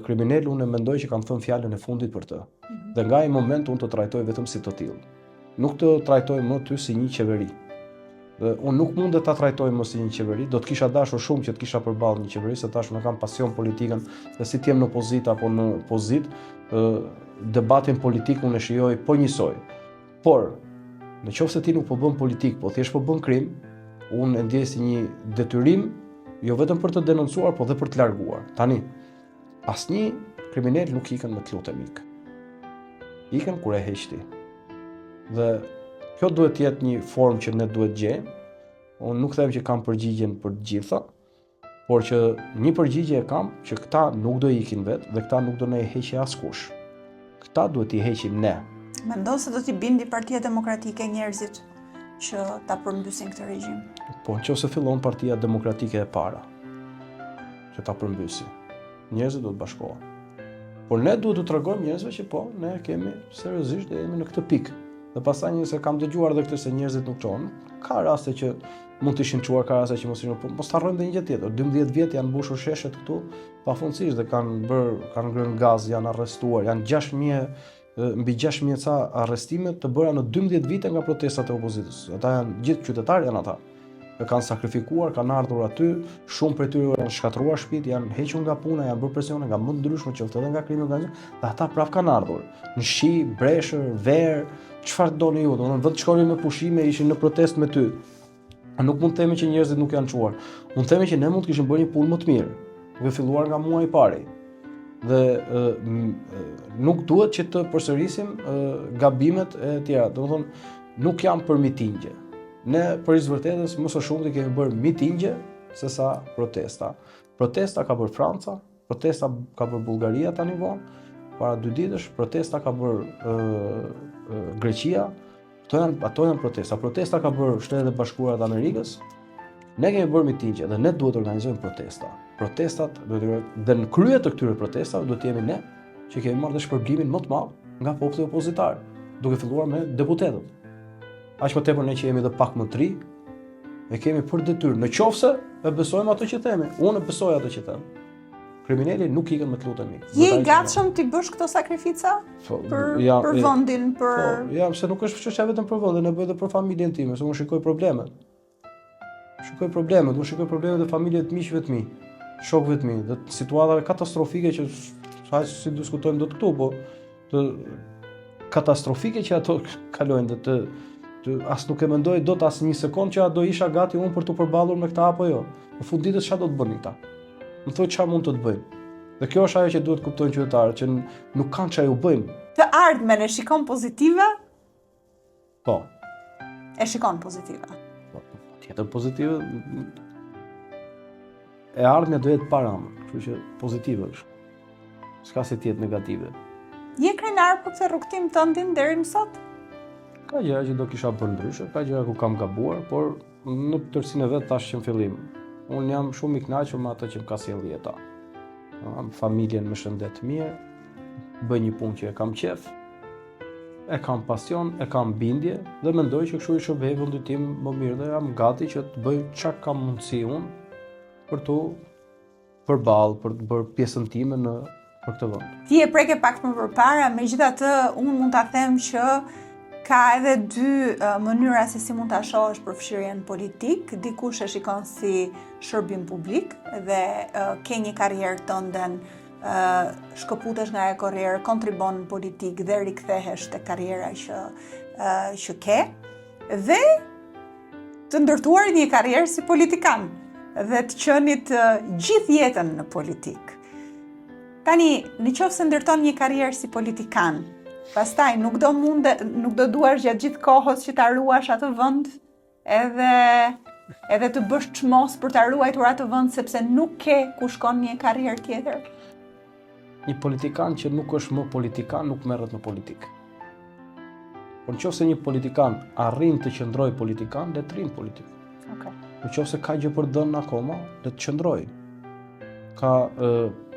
kriminal, unë mendoj që kam thënë fjalën e fundit për të. Dhe nga ai moment unë të trajtoj vetëm si të tillë. Nuk të trajtoj më ty si një qeveri. Dhe unë nuk mund të ta trajtoj më si një qeveri, do të kisha dashur shumë që të kisha përballë një qeveri, se tash më kam pasion politikën, dhe si të jem në opozitë apo në pozitë, debatin politik unë e shijoj po njësoj. Por, nëse ti nuk po bën politik, po thjesht po bën krim, unë e ndjej si një detyrim, jo vetëm për të denoncuar, po dhe për të larguar. Tani, asnjë kriminal nuk ikën me të lutem ik. Ikën kur e heq ti. Dhe kjo duhet të jetë një formë që ne duhet gjejmë. Unë nuk them që kam përgjigjen për të gjitha, por që një përgjigje e kam që këta nuk do ikin vetë dhe këta nuk do na i heqë askush. Këta duhet t'i heqim ne. Mendon se do t'i bindi Partia Demokratike njerëzit që ta përmbysin këtë regjim? Po, nëse fillon Partia Demokratike e para, që ta përmbysi. Njerëzit duhet bashkohen. Por ne duhet të tregojmë njerëzve që po, ne kemi seriozisht dhe jemi në këtë pikë. Dhe pastaj nëse kam dëgjuar edhe këtë se njerëzit nuk çohen, ka raste që mund të ishin çuar, ka raste që mos ishin, po mos harrojmë edhe një gjë tjetër. 12 vjet janë mbushur sheshet këtu pafundësisht dhe kanë ngrënë gaz, janë arrestuar, janë 6.000 mbi 6.000 ca arrestime të bëra në 12 vite nga protestat e opozitës. Ata janë gjithë qytetarë janë ata. E kanë sakrifikuar, kanë ardhur aty, shumë prej tyre janë shkatruar shtëpitë, janë hequr nga puna, janë bërë presione nga më të ndryshme, qoftë edhe nga krimi organizuar, dhe ata prap kanë ardhur. Në shi, breshër, verë, çfarë doni ju, domethënë vetë shkonin me pushime, ishin në protestë me ty. Nuk mund të themi që njerëzit nuk janë çuar. Mund të themi që ne mund të kishim bërë një punë më të mirë, duke filluar nga muaji i parë. Dhe nuk duhet që të përsërisim gabimet e tjera. Domethënë nuk jam për mitingje. Ne për vërtetës më së shumti kemi bërë mitingje se sa protesta. Protesta ka bërë Franca, protesta ka bërë Bullgaria tani vonë, para 2 ditësh, protesta ka bërë Greqia. Ato janë protesta. Protesta ka bërë Shtetet e Bashkuara të Amerikës. Ne kemi bërë mitingje dhe ne duhet të organizojmë protesta. Protestat dhe në krye të këtyre protestave duhet të jemi ne që kemi marrë shpërblimin më të madh nga populli opozitar, duke filluar me deputetët. Aq më tepër ne që jemi edhe pak më të ri, e kemi për detyrë, në qofse e besojmë ato që themi. Unë besoj ato që them. Kriminali nuk ikën me të lutemi. Je i gatshëm ti bësh këto sakrifica? Për vendin, për... Ja, pse nuk është çështja vetëm për vendin, e bëj edhe për familjen time, se unë shikoj problemet. Unë shikoj problemet e familjes të miqve të mi, shokëve të mi, dhe situatave katastrofike që si diskutojmë dot këtu, po të katastrofike që ato kalojnë dhe as nuk e mendoj dot as një sekond që do isha gati unë për të përballur me këta apo jo. Në fund ditës çfarë do të bënin këta? Më thotë çfarë mund të bëjnë. Dhe kjo është ajo që duhet kuptojnë qytetarët, që nuk kanë çfarë u bëjnë. Të ardhmen e shikon pozitive? Po. E shikon pozitive. Po, tjetër pozitive. E ardhmja do jetë para, kështu që pozitive është. S'ka se të jetë negative. Je krenar për këtë rrugtim tëndin deri më sot? Ka gjëra që do kisha bërë ndryshe, ka gjëra ku kam gabuar, por në tërësinë e vet tash që në fillim. Unë jam shumë i kënaqur me atë që më ka sjellë jeta. Familjen me shëndet mirë, bëj një punë që e kam qef, e kam pasion, e kam bindje dhe mendoj që kështu i shërbej vendit tim më mirë dhe jam gati që të bëj çfarë kam mundësi unë për të përballë, për të bërë pjesën time për këtë vend. Ti e preke pak më përpara, megjithatë unë mund ta them që ka edhe 2 mënyra se si mund ta shohësh përfshirjen politik. Dikush e shikon si shërbim publik dhe ke një karrierë tënden, shkëputesh nga e karrierë, kontribon politik dhe rikthehesh te karriera që ke dhe të ndërtuar një karrierë si politikan dhe të qenit gjithë jetën në politik. Tani, nëse ndërton një karrierë si politikan, pastaj nuk do duash gjatë gjithë kohës që ta ruash atë vend, edhe të bësh çmos për ta ruajtur atë vend sepse nuk ke ku shkon një karrierë tjetër. Një politikan që nuk është më politikan nuk merret në politikë. Por nëse një politikan arrin të qëndrojë politikan, le të rinë politik. Okay. Nëse ka gjë për dhënë akoma, le të qëndrojë. Ka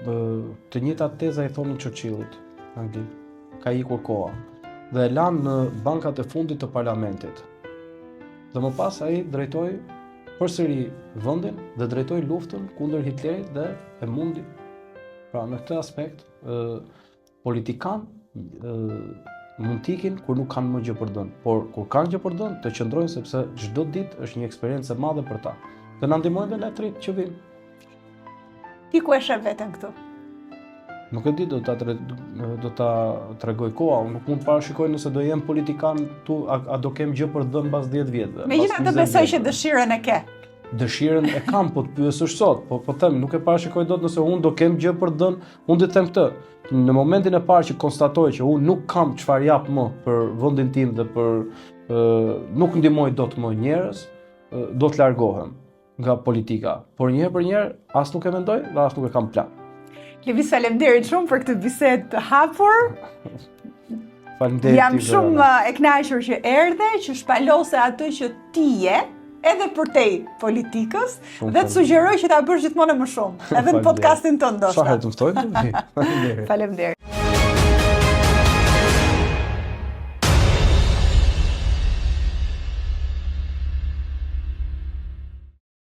të njëjtat teza i thonin Churchillit në Angli. Ka ikur koha dhe e lanë në bankat e fundit të parlamentit. Dhe më pas ai drejtoi përsëri vendin dhe drejtoi luftën kundër Hitlerit dhe e mundi. Pra në këtë aspekt politikan mund t'ikin kur nuk kanë më gjë për dhënë, por kur kanë gjë për dhënë të qëndrojnë sepse çdo ditë është një eksperiencë e madhe për ta. Dhe na ndihmojnë dhe ne të rit që vijnë. Ti ku e sheh veten këtu? Nuk e di, do ta tregoj koha, unë nuk mund të parashikoj nëse do jem politikan tu, a do kem gjë për dhënë mbas 10 vjetëve. Megjithatë besoj që dëshirën e ke. Dëshirën e kam, po të pyesësh sot, po them, nuk e parashikoj dot nëse unë do kem gjë për dhënë, unë do të them këtë. Në momentin e parë që konstatoj që unë nuk kam çfarë jap më për vendin tim dhe nuk ndihmoj dot më njerëz, do të largohem nga politika. Por një herë për një herë as nuk e mendoj dhe as nuk e kam plan. Levis, faleminderit shumë për këtë bisedë të hapur. Faleminderit. Jam shumë e kënaqur që erdhe, që shpalose atë që ti je, edhe përtej politikës Shumë dhe të sugjeroj që ta bësh gjithmonë më shumë, edhe në Faleminderit. podcastin tënd ndoshta. Sa herë të më ftojnë? Faleminderit. Faleminderit.